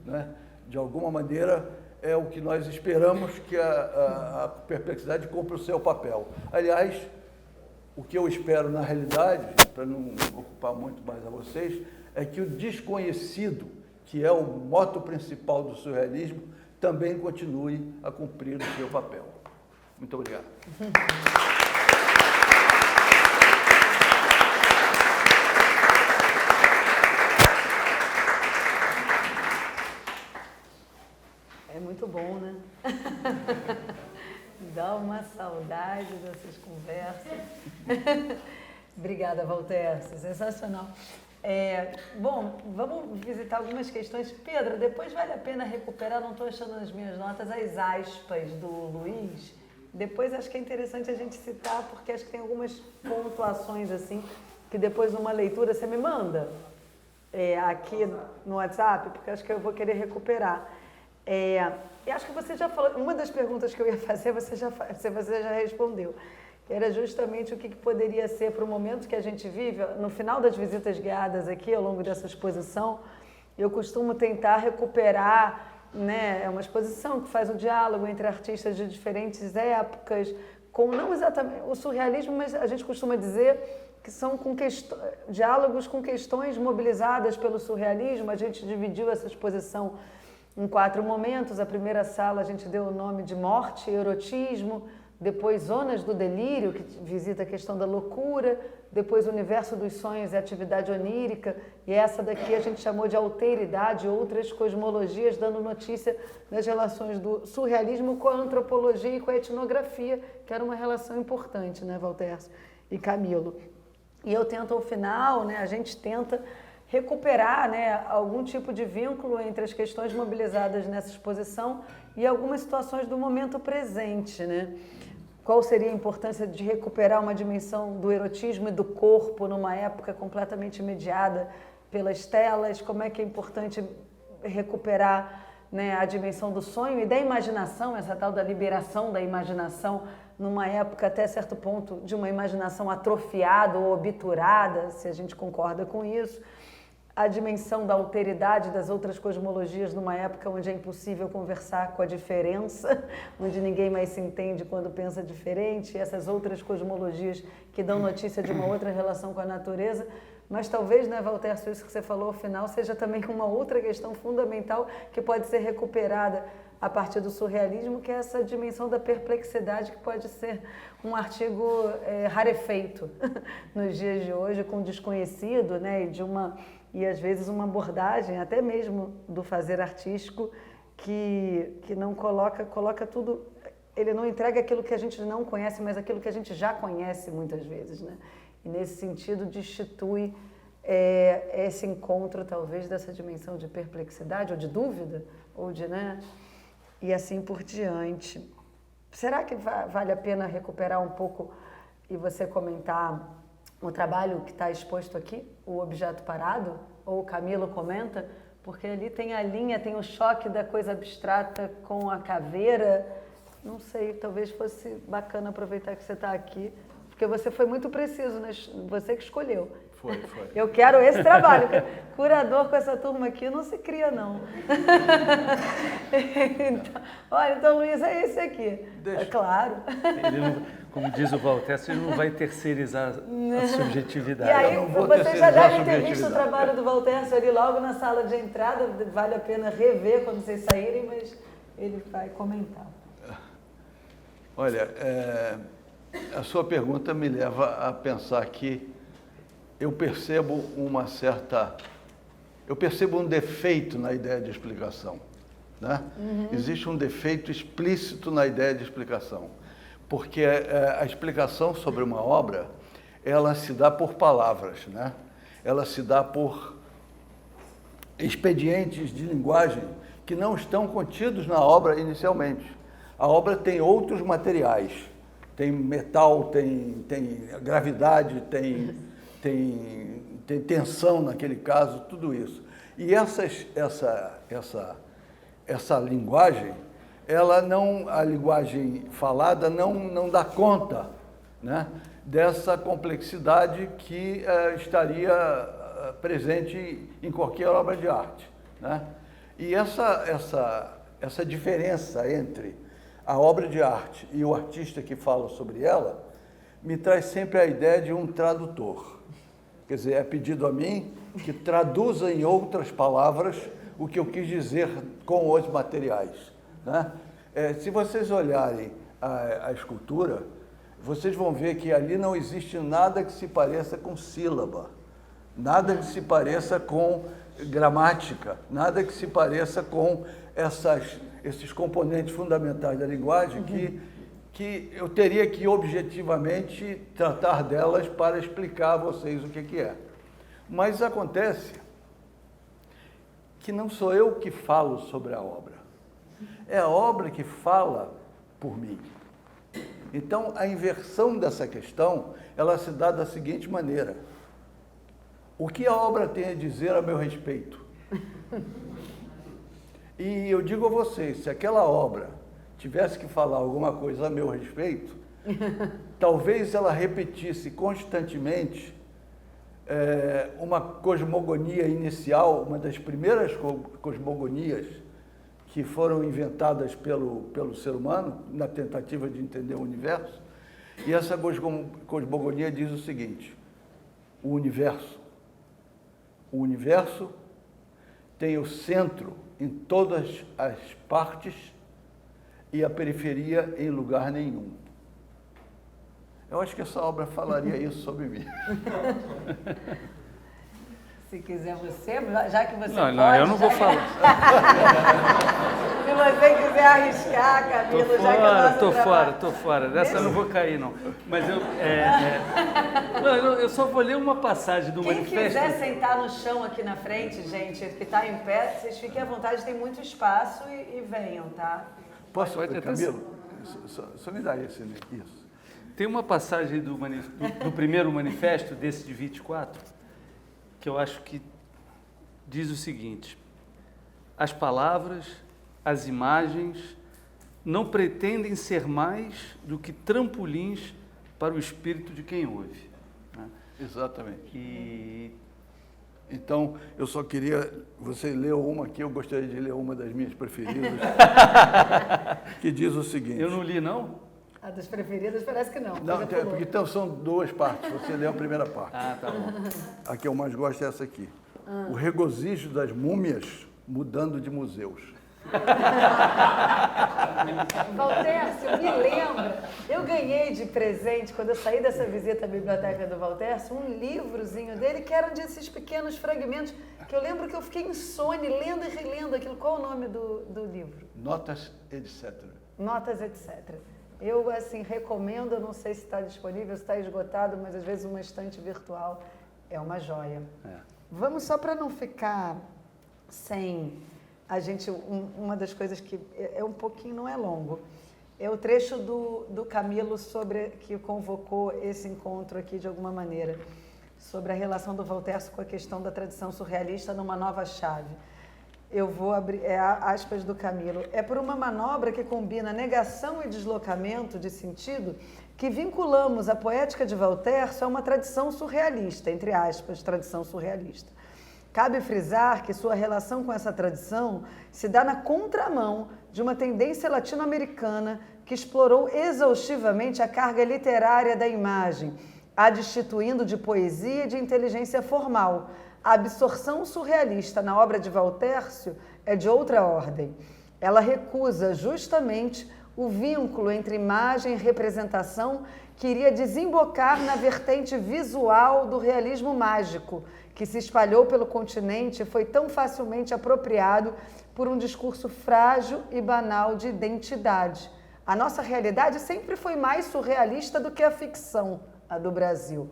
né? De alguma maneira é o que nós esperamos que a perplexidade cumpra o seu papel. Aliás, o que eu espero na realidade, para não ocupar muito mais a vocês, é que o desconhecido, que é o moto principal do surrealismo, também continue a cumprir o seu papel. Muito obrigado. É muito bom, né? Dá uma saudade dessas conversas. Obrigada, Valtércio. Sensacional. Bom, vamos visitar algumas questões. Pedro, depois vale a pena recuperar, não estou achando nas minhas notas, as aspas do Luiz. Depois acho que é interessante a gente citar, porque acho que tem algumas pontuações assim, que depois numa leitura você me manda aqui no WhatsApp, porque acho que eu vou querer recuperar. E acho que você já falou, uma das perguntas que eu ia fazer, você já respondeu. Era justamente o que poderia ser para o momento que a gente vive. No final das visitas guiadas aqui, ao longo dessa exposição, eu costumo tentar recuperar, né, é uma exposição que faz um diálogo entre artistas de diferentes épocas, com não exatamente o surrealismo, mas a gente costuma dizer que são diálogos com questões mobilizadas pelo surrealismo. A gente dividiu essa exposição em 4 momentos. A primeira sala a gente deu o nome de Morte e Erotismo, depois Zonas do Delírio, que visita a questão da loucura, depois o Universo dos Sonhos e Atividade Onírica, e essa daqui a gente chamou de Alteridade e Outras Cosmologias, dando notícia das relações do surrealismo com a antropologia e com a etnografia, que era uma relação importante, né, Valtércio e Camilo? E eu tento, ao final, né, a gente tenta recuperar, né, algum tipo de vínculo entre as questões mobilizadas nessa exposição e algumas situações do momento presente, né? Qual seria a importância de recuperar uma dimensão do erotismo e do corpo numa época completamente mediada pelas telas? Como é que é importante recuperar, né, a dimensão do sonho e da imaginação, essa tal da liberação da imaginação, numa época até certo ponto de uma imaginação atrofiada ou obturada, se a gente concorda com isso? A dimensão da alteridade das outras cosmologias numa época onde é impossível conversar com a diferença, onde ninguém mais se entende quando pensa diferente, essas outras cosmologias que dão notícia de uma outra relação com a natureza. Mas talvez, né, Valtércio, isso que você falou ao final, seja também uma outra questão fundamental que pode ser recuperada a partir do surrealismo, que é essa dimensão da perplexidade, que pode ser um artigo rarefeito nos dias de hoje, com desconhecido, né, e às vezes uma abordagem até mesmo do fazer artístico que não coloca tudo, ele não entrega aquilo que a gente não conhece, mas aquilo que a gente já conhece muitas vezes, né? E nesse sentido destitui esse encontro talvez dessa dimensão de perplexidade ou de dúvida, ou de, né? E assim por diante. Será que vale a pena recuperar um pouco e você comentar o trabalho que está exposto aqui, o Objeto Parado, ou o Camilo comenta, porque ali tem a linha, tem o choque da coisa abstrata com a caveira. Não sei, talvez fosse bacana aproveitar que você está aqui, porque você foi muito preciso, né? Você que escolheu. Foi. Eu quero esse trabalho. Curador com essa turma aqui não se cria, não. Então, Luiz, é esse aqui. Deixa. É claro. Ele não, como diz o Valtércio, ele não vai terceirizar a subjetividade. E aí, Eu não vou vocês já terceirizar a devem ter visto o subjetividade. trabalho do Valtércio ali logo na sala de entrada. Vale a pena rever quando vocês saírem, mas ele vai comentar. Olha, a sua pergunta me leva a pensar que eu percebo um defeito na ideia de explicação, né? Existe um defeito explícito na ideia de explicação, porque a explicação sobre uma obra, ela se dá por palavras, né? ela se dá por expedientes de linguagem que não estão contidos na obra inicialmente. A obra tem outros materiais, tem metal, tem gravidade, tem tensão naquele caso, tudo isso. E essa linguagem, a linguagem falada não dá conta, né, dessa complexidade que estaria presente em qualquer obra de arte, né? E essa diferença entre a obra de arte e o artista que fala sobre ela me traz sempre a ideia de um tradutor. Quer dizer, é pedido a mim que traduza em outras palavras o que eu quis dizer com os materiais, né? Se vocês olharem a escultura, vocês vão ver que ali não existe nada que se pareça com sílaba, nada que se pareça com gramática, nada que se pareça com esses componentes fundamentais da linguagem que eu teria que objetivamente tratar delas para explicar a vocês o que é. Mas acontece que não sou eu que falo sobre a obra, é a obra que fala por mim. Então, a inversão dessa questão, ela se dá da seguinte maneira: o que a obra tem a dizer a meu respeito? E eu digo a vocês, se aquela obra tivesse que falar alguma coisa a meu respeito, talvez ela repetisse constantemente uma cosmogonia inicial, uma das primeiras cosmogonias que foram inventadas pelo ser humano na tentativa de entender o universo. E essa cosmogonia diz o seguinte: o universo tem o centro em todas as partes e a periferia em lugar nenhum. Eu acho que essa obra falaria isso sobre mim. Se quiser você, já que você não, pode... eu não vou falar. Se você quiser arriscar, Camilo, já que eu Tô fora. Dessa eu não vou cair, não. Mas eu só vou ler uma passagem do manifesto. Quem quiser sentar no chão aqui na frente, gente, que está em pé, vocês fiquem à vontade, tem muito espaço e venham, tá? Posso, Camilo? Só me dá isso. Tem uma passagem do primeiro manifesto, desse de 24, que eu acho que diz o seguinte: as palavras, as imagens não pretendem ser mais do que trampolins para o espírito de quem ouve. Né? Exatamente. Então, eu só queria... Você leu uma aqui, eu gostaria de ler uma das minhas preferidas, que diz o seguinte... Eu não li, não? A das preferidas parece que não. Não, porque então são duas partes, você lê a primeira parte. Ah, tá bom. A que eu mais gosto é essa aqui. O regozijo das múmias mudando de museus. Valtércio, me lembra, eu ganhei de presente, quando eu saí dessa visita à biblioteca do Valtércio, um livrozinho dele que eram desses pequenos fragmentos, que eu lembro que eu fiquei insone, lendo e relendo aquilo. Qual o nome do livro? Notas, etc. Notas, etc. Eu, assim, recomendo, eu não sei se está disponível, se está esgotado, mas às vezes uma estante virtual é uma joia. Vamos, só para não ficar sem... A gente, uma das coisas que é um pouquinho, não é longo, é o trecho do Camilo que convocou esse encontro aqui de alguma maneira, sobre a relação do Valtércio com a questão da tradição surrealista numa nova chave. Eu vou abrir, aspas do Camilo. É por uma manobra que combina negação e deslocamento de sentido que vinculamos a poética de Valtércio a uma tradição surrealista, entre aspas, tradição surrealista. Cabe frisar que sua relação com essa tradição se dá na contramão de uma tendência latino-americana que explorou exaustivamente a carga literária da imagem, a destituindo de poesia e de inteligência formal. A absorção surrealista na obra de Valtércio é de outra ordem. Ela recusa justamente o vínculo entre imagem e representação que iria desembocar na vertente visual do realismo mágico, que se espalhou pelo continente e foi tão facilmente apropriado por um discurso frágil e banal de identidade. A nossa realidade sempre foi mais surrealista do que a ficção, a do Brasil.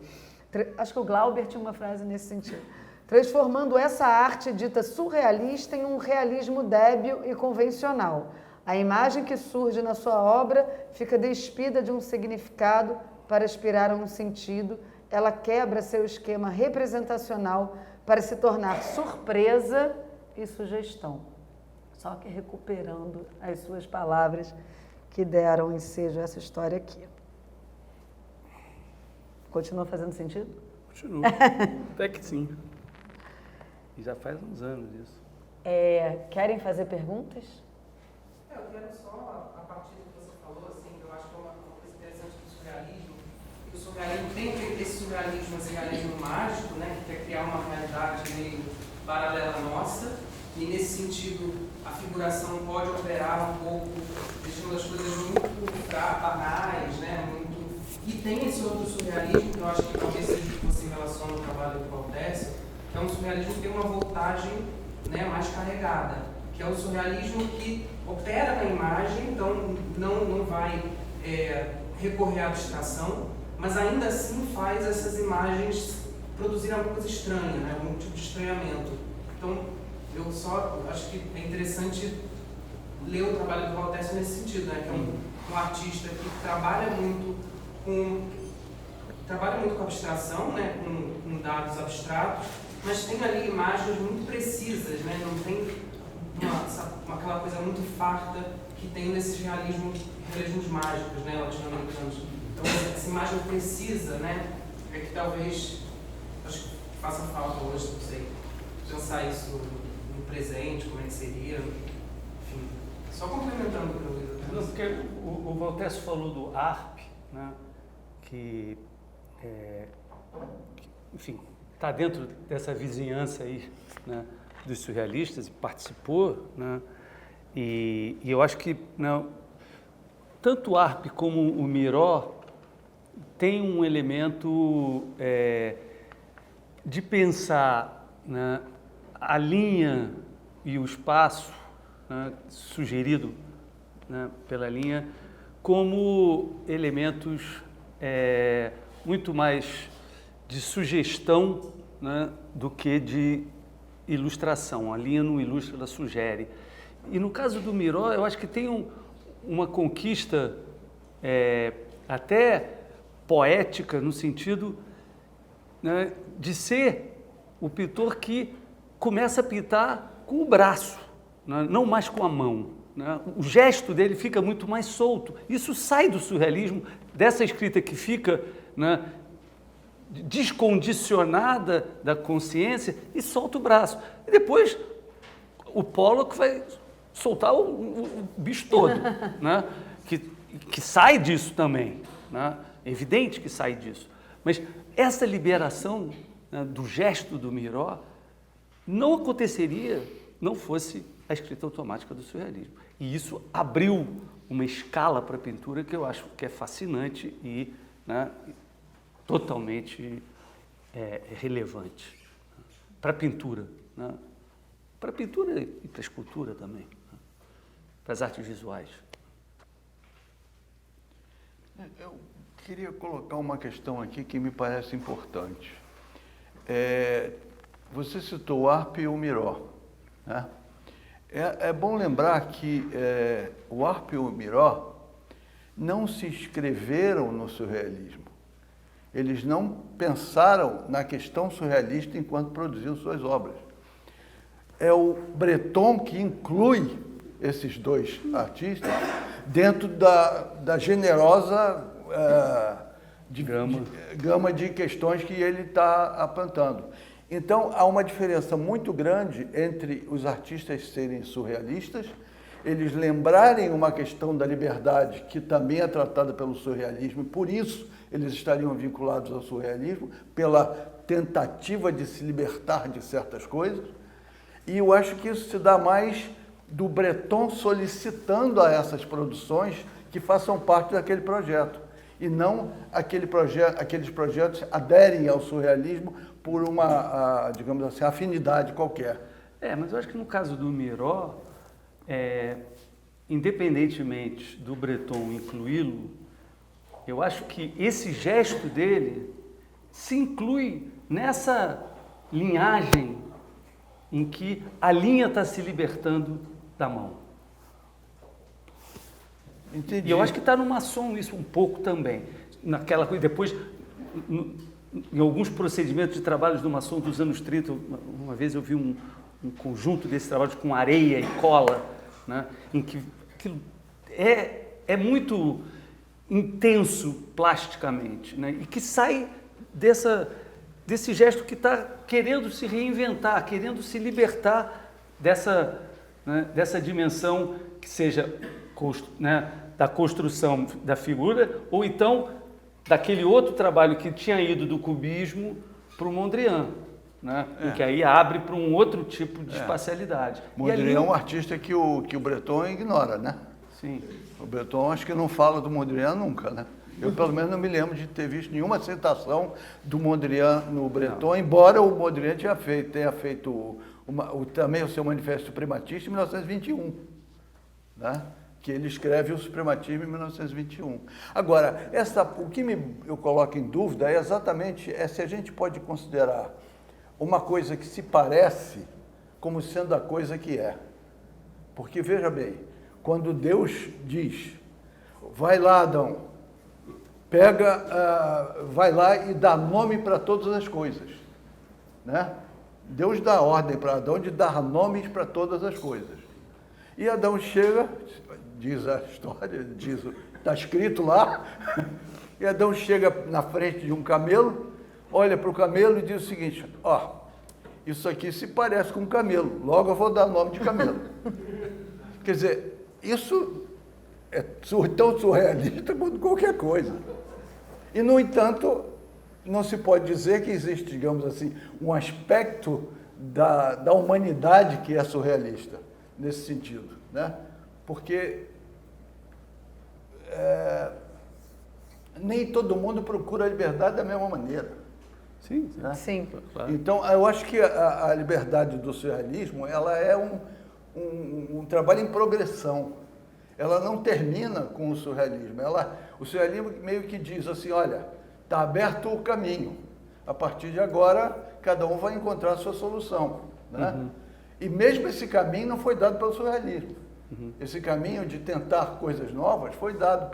Acho que o Glauber tinha uma frase nesse sentido. Transformando essa arte dita surrealista em um realismo débil e convencional. A imagem que surge na sua obra fica despida de um significado para aspirar a um sentido. Ela quebra seu esquema representacional para se tornar surpresa e sugestão. Só que recuperando as suas palavras que deram ensejo a essa história aqui. Continua fazendo sentido? Continua. Até que sim. E já faz uns anos isso. Querem fazer perguntas? Eu quero só, a partir do que você falou, assim, que eu acho que é uma coisa interessante do surrealismo, que o surrealismo tem esse surrealismo, esse realismo mágico, né, que quer criar uma realidade meio paralela à nossa, e nesse sentido a figuração pode operar um pouco, deixando as coisas muito banais, né, E tem esse outro surrealismo, que eu acho que talvez seja o que você relaciona no trabalho do Valtécio, que é um surrealismo que tem uma voltagem, né, mais carregada, que é o surrealismo que opera na imagem, então não vai recorrer à abstração, mas ainda assim faz essas imagens produzirem alguma coisa estranha, né, algum tipo de estranhamento. Então, eu só acho que é interessante ler o trabalho do Valtécio nesse sentido, né, que é um artista que trabalha muito com abstração, né, com dados abstratos, mas tem ali imagens muito precisas, né, não tem aquela coisa muito farta que tem nesses realismos mágicos, né, latino-americanos. Então, essa imagem precisa, né, é que talvez, acho que faça falta hoje, não sei, pensar isso no presente, como é que seria, enfim, só complementando o que eu disse. Não, porque o Valtécio falou do ARP, né, que enfim, está dentro dessa vizinhança aí, né, dos surrealistas e participou, né, e eu acho que não, tanto o ARP como o Miró tem um elemento de pensar, né, a linha e o espaço, né, sugerido, né, pela linha como elementos muito mais de sugestão, né, do que de ilustração. A linha não ilustra, ela sugere. E no caso do Miró, eu acho que tem uma conquista até poética, no sentido, né, de ser o pintor que começa a pintar com o braço, né, não mais com a mão. Né? O gesto dele fica muito mais solto. Isso sai do surrealismo, dessa escrita que fica, né, descondicionada da consciência, e solta o braço. E depois o Pollock vai soltar o bicho todo, né? que sai disso também. Né? É evidente que sai disso. Mas essa liberação, né, do gesto do Miró não aconteceria não fosse a escrita automática do surrealismo. E isso abriu uma escala para a pintura que eu acho que é fascinante e, né, totalmente relevante para a pintura, né? Para a pintura e para a escultura também, né? Para as artes visuais. Eu queria colocar uma questão aqui que me parece importante. Você citou o ARP e o Miró, né? É bom lembrar que o ARP e o Miró não se inscreveram no surrealismo. Eles não pensaram na questão surrealista enquanto produziam suas obras. É o Breton que inclui esses dois artistas dentro da generosa gama de questões que ele está apontando. Então, há uma diferença muito grande entre os artistas serem surrealistas, eles lembrarem uma questão da liberdade que também é tratada pelo surrealismo, e por isso eles estariam vinculados ao surrealismo, pela tentativa de se libertar de certas coisas. E eu acho que isso se dá mais do Breton solicitando a essas produções que façam parte daquele projeto, e não aqueles projetos aderem ao surrealismo por uma, digamos assim, afinidade qualquer. Mas eu acho que no caso do Miró, independentemente do Breton incluí-lo, eu acho que esse gesto dele se inclui nessa linhagem em que a linha está se libertando da mão. Entendi. E eu acho que está no maçom isso um pouco também. Naquela coisa, depois, em alguns procedimentos de trabalhos do maçom dos anos 30, uma vez eu vi um conjunto desses trabalhos com areia e cola, né, em que aquilo é muito intenso plasticamente, né, e que sai desse gesto que está querendo se reinventar, querendo se libertar dessa dimensão que seja, né, da construção da figura, ou então daquele outro trabalho que tinha ido do cubismo para o Mondrian, né, em que aí abre para um outro tipo de espacialidade. Mondrian é um artista que o Breton ignora, né? Sim. O Breton acho que não fala do Mondrian nunca, né? Eu, pelo menos, não me lembro de ter visto nenhuma citação do Mondrian no Breton, não. Embora o Mondrian tenha feito também o seu Manifesto Suprematista em 1921, né? Que ele escreve o Suprematismo em 1921. Agora, o que eu coloco em dúvida é exatamente se a gente pode considerar uma coisa que se parece como sendo a coisa que é. Porque, veja bem, quando Deus diz, vai lá, Adão, vai lá e dá nome para todas as coisas, né? Deus dá ordem para Adão de dar nomes para todas as coisas. E Adão chega, diz a história, está escrito lá, e Adão chega na frente de um camelo, olha para o camelo e diz o seguinte, isso aqui se parece com um camelo, logo eu vou dar nome de camelo. Quer dizer, isso é tão surrealista quanto qualquer coisa. E, no entanto, não se pode dizer que existe, digamos assim, um aspecto da humanidade que é surrealista, nesse sentido, né? Porque nem todo mundo procura a liberdade da mesma maneira. Sim, né? Sim. Claro. Então, eu acho que a liberdade do surrealismo, ela é um trabalho em progressão. Ela não termina com o surrealismo. O surrealismo meio que diz assim, olha, está aberto o caminho. A partir de agora, cada um vai encontrar a sua solução, né? Uhum. E mesmo esse caminho não foi dado pelo surrealismo. Uhum. Esse caminho de tentar coisas novas foi dado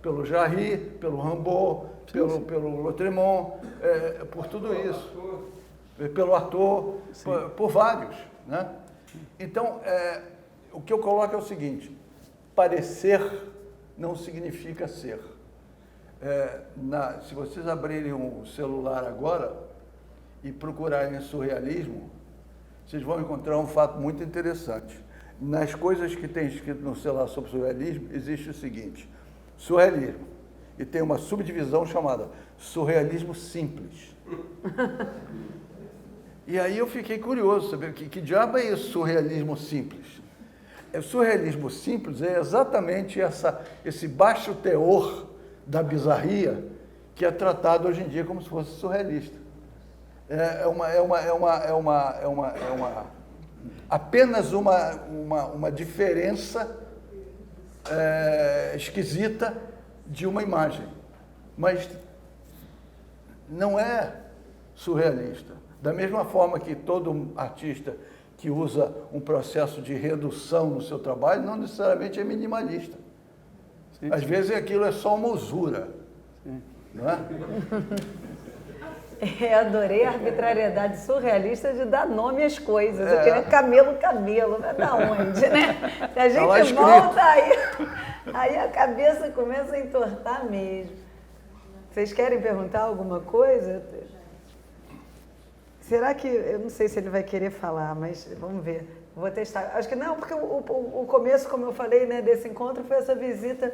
pelo Jarry, pelo Rimbaud, pelo Lautréamont, por tudo isso. Pelo Artaud, por vários, né? Então, o que eu coloco é o seguinte, parecer não significa ser. Se vocês abrirem o celular agora e procurarem surrealismo, vocês vão encontrar um fato muito interessante. Nas coisas que tem escrito no celular sobre surrealismo, existe o seguinte, surrealismo, e tem uma subdivisão chamada surrealismo simples. E aí eu fiquei curioso, saber que diabo é esse surrealismo simples? O surrealismo simples é exatamente esse baixo teor da bizarria que é tratado hoje em dia como se fosse surrealista. Apenas uma diferença esquisita de uma imagem, mas não é surrealista. Da mesma forma que todo artista que usa um processo de redução no seu trabalho, não necessariamente é minimalista. Sim, às vezes aquilo é só uma usura. Sim. Não é? Adorei a arbitrariedade surrealista de dar nome às coisas. Eu queria camelo, mas da onde, né? Se a gente volta aí a cabeça começa a entortar mesmo. Vocês querem perguntar alguma coisa? Será que, eu não sei se ele vai querer falar, mas vamos ver, vou testar. Acho que não, porque o começo, como eu falei, né, desse encontro foi essa visita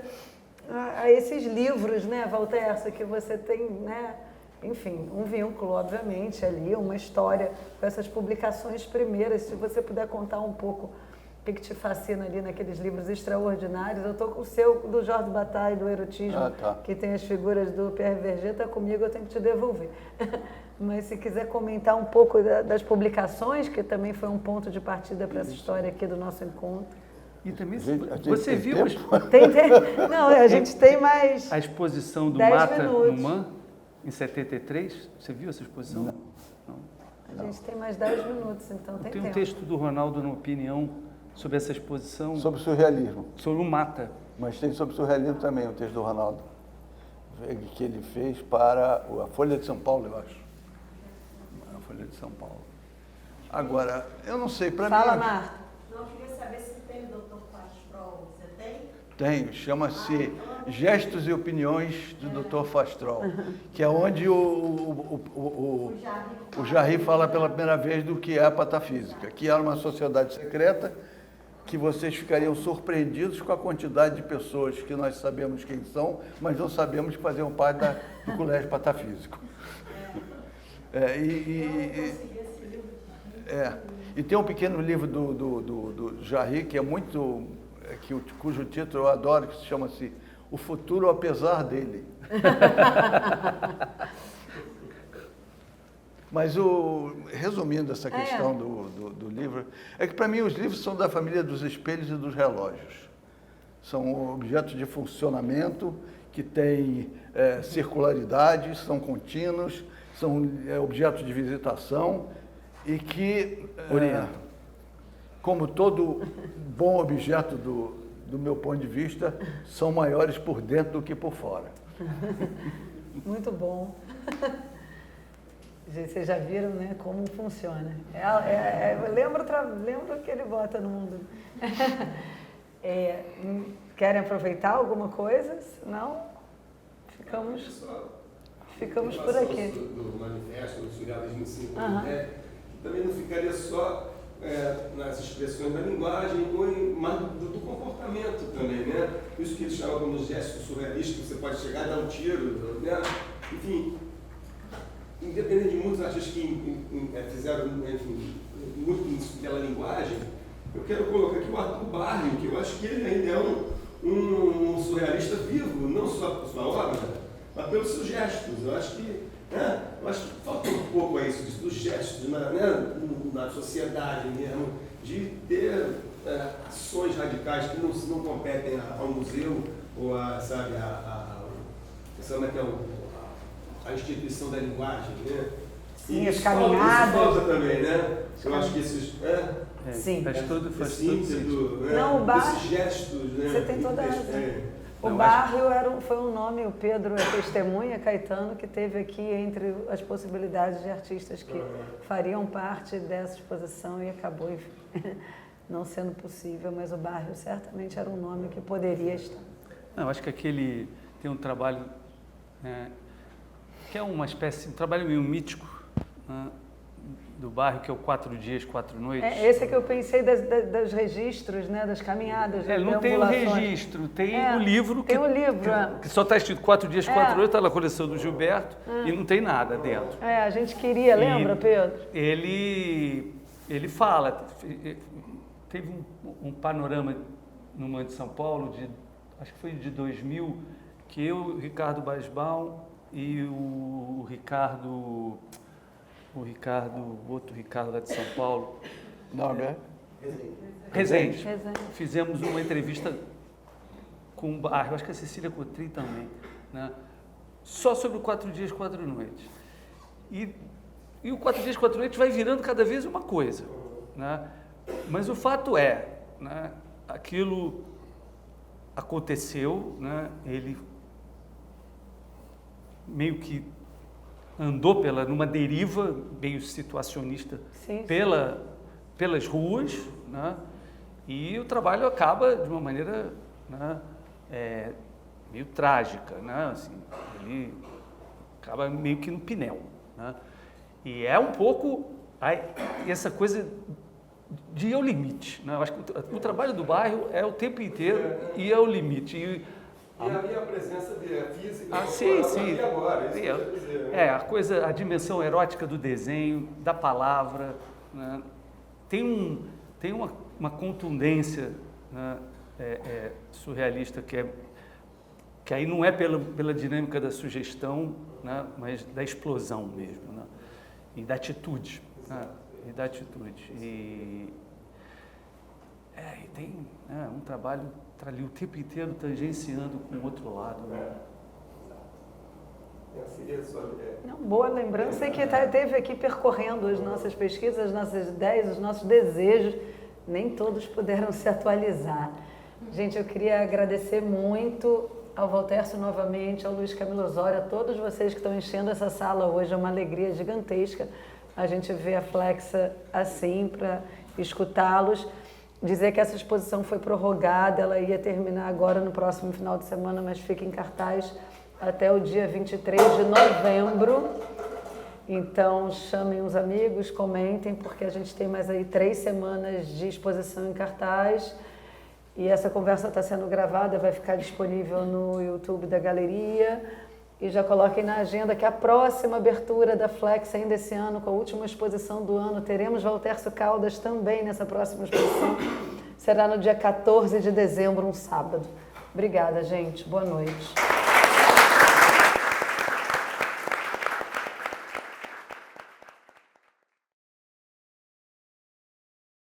a esses livros, né, Valterça, que você tem, né, enfim, um vínculo, obviamente, ali, uma história com essas publicações primeiras. Se você puder contar um pouco o que te fascina ali naqueles livros extraordinários. Eu estou com o seu, do Jorge Bataille, do Erotismo, que tem as figuras do Pierre Verger, está comigo, eu tenho que te devolver. Mas se quiser comentar um pouco das publicações, que também foi um ponto de partida para essa história aqui do nosso encontro. E também você viu... Não, a gente tem mais a exposição do Mata Numan? em 73. Você viu essa exposição? Não. A gente tem mais 10 minutos, então tem Tem um tempo. texto do Ronaldo, na opinião, sobre essa exposição, Sobre o surrealismo. sobre o Mata. Mas tem sobre o surrealismo também, o texto do Ronaldo, que ele fez para a Folha de São Paulo, eu acho. A Folha de São Paulo. Agora, eu não sei, para mim... Fala, Marta. Não, eu queria saber se tem o Dr. Fastrol. Você tem? Tenho, chama-se Gestos e Opiniões do Dr. Fastrol, que é onde o Jarry fala pela primeira vez do que é a patafísica, que era uma sociedade secreta, que vocês ficariam surpreendidos com a quantidade de pessoas que nós sabemos quem são, mas não sabemos que faziam parte do colégio patafísico. E tem um pequeno livro do Jarry, que é muito, cujo título eu adoro, que se chama-se O Futuro Apesar Dele. Mas, resumindo essa questão do livro, é que para mim os livros são da família dos espelhos e dos relógios. São objetos de funcionamento que têm circularidade, são contínuos, são objetos de visitação e que, como todo bom objeto do meu ponto de vista, são maiores por dentro do que por fora. Muito bom. Gente, vocês já viram, né, como funciona. Lembra o que ele bota no mundo. Querem aproveitar alguma coisa? Não? Ficamos por aqui. Do manifesto, do surrealismo 5, né? Também não ficaria só nas expressões da linguagem, mas do comportamento também, né? Isso que eles chamam como gesto surrealista, você pode chegar a dar um tiro, né? Enfim, independente de muitos artistas que fizeram, enfim, muito pela linguagem, eu quero colocar aqui o Arthur Barrio, que eu acho que ele ainda é um surrealista vivo, não só por sua obra, mas pelos seus gestos. Eu acho que falta um pouco a isso, dos gestos, na sociedade mesmo, de ter ações radicais que não competem ao museu ou a instituição da linguagem, né? Sim, as caminhadas. Falta também, né? Eu acho que esses... Sim. Faz todo sentido. Não, o Barrio, esses gestos, né? você tem toda a razão. O Barrio foi um nome, o Pedro é testemunha, Caetano, que teve aqui entre as possibilidades de artistas que fariam parte dessa exposição e acabou não sendo possível, mas o Barrio certamente era um nome que poderia estar. Não, eu acho que aquele tem um trabalho que é uma espécie, um trabalho meio mítico, né, do Barrio, que é o 4 Dias, 4 Noites. Esse é que eu pensei dos registros, né, das caminhadas, das não tem o deambulações. registro, tem o livro tem o livro, que só está escrito 4 Dias, 4 Noites, está na coleção do Gilberto, e não tem nada dentro. A gente queria, lembra, Pedro? Ele fala, teve um panorama no MAN de São Paulo, acho que foi de 2000, que eu, o Ricardo Basbaum e o outro Ricardo lá de São Paulo, Rezende. Fizemos uma entrevista com o Barrio, acho que a Cecília Cotrim também, né? Só sobre o 4 Dias, 4 Noites. E o 4 Dias, 4 Noites vai virando cada vez uma coisa, né? Mas o fato é, né, aquilo aconteceu, né? Ele meio que andou numa deriva meio situacionista pelas ruas, né? E o trabalho acaba de uma maneira, né, meio trágica, né? Assim, ele acaba meio que no pinel, né? E é um pouco essa coisa de ir ao limite, né? Eu acho que o trabalho do Barrio é o tempo inteiro ir ao limite. E havia a presença física. Sim. Agora, a dimensão erótica do desenho, da palavra, né? Tem uma contundência, né, surrealista que aí não é pela dinâmica da sugestão, né, mas da explosão mesmo, né? E da atitude, né? E tem um trabalho ali o tempo inteiro tangenciando com o outro lado, né? Seria só, Não, boa lembrança e que esteve aqui percorrendo as nossas pesquisas, as nossas ideias, os nossos desejos. Nem todos puderam se atualizar. Gente, eu queria agradecer muito ao Valtércio novamente, ao Luiz Camilo Osório, a todos vocês que estão enchendo essa sala hoje. É uma alegria gigantesca a gente ver a Flexa assim, para escutá-los. Dizer que essa exposição foi prorrogada, ela ia terminar agora no próximo final de semana, mas fica em cartaz até o dia 23 de novembro. Então, chamem os amigos, comentem, porque a gente tem mais aí 3 semanas de exposição em cartaz. E essa conversa está sendo gravada, vai ficar disponível no YouTube da galeria. E já coloquem na agenda que a próxima abertura da Flex ainda esse ano, com a última exposição do ano, teremos Valtércio Caldas também nessa próxima exposição. Será no dia 14 de dezembro, um sábado. Obrigada, gente. Boa noite.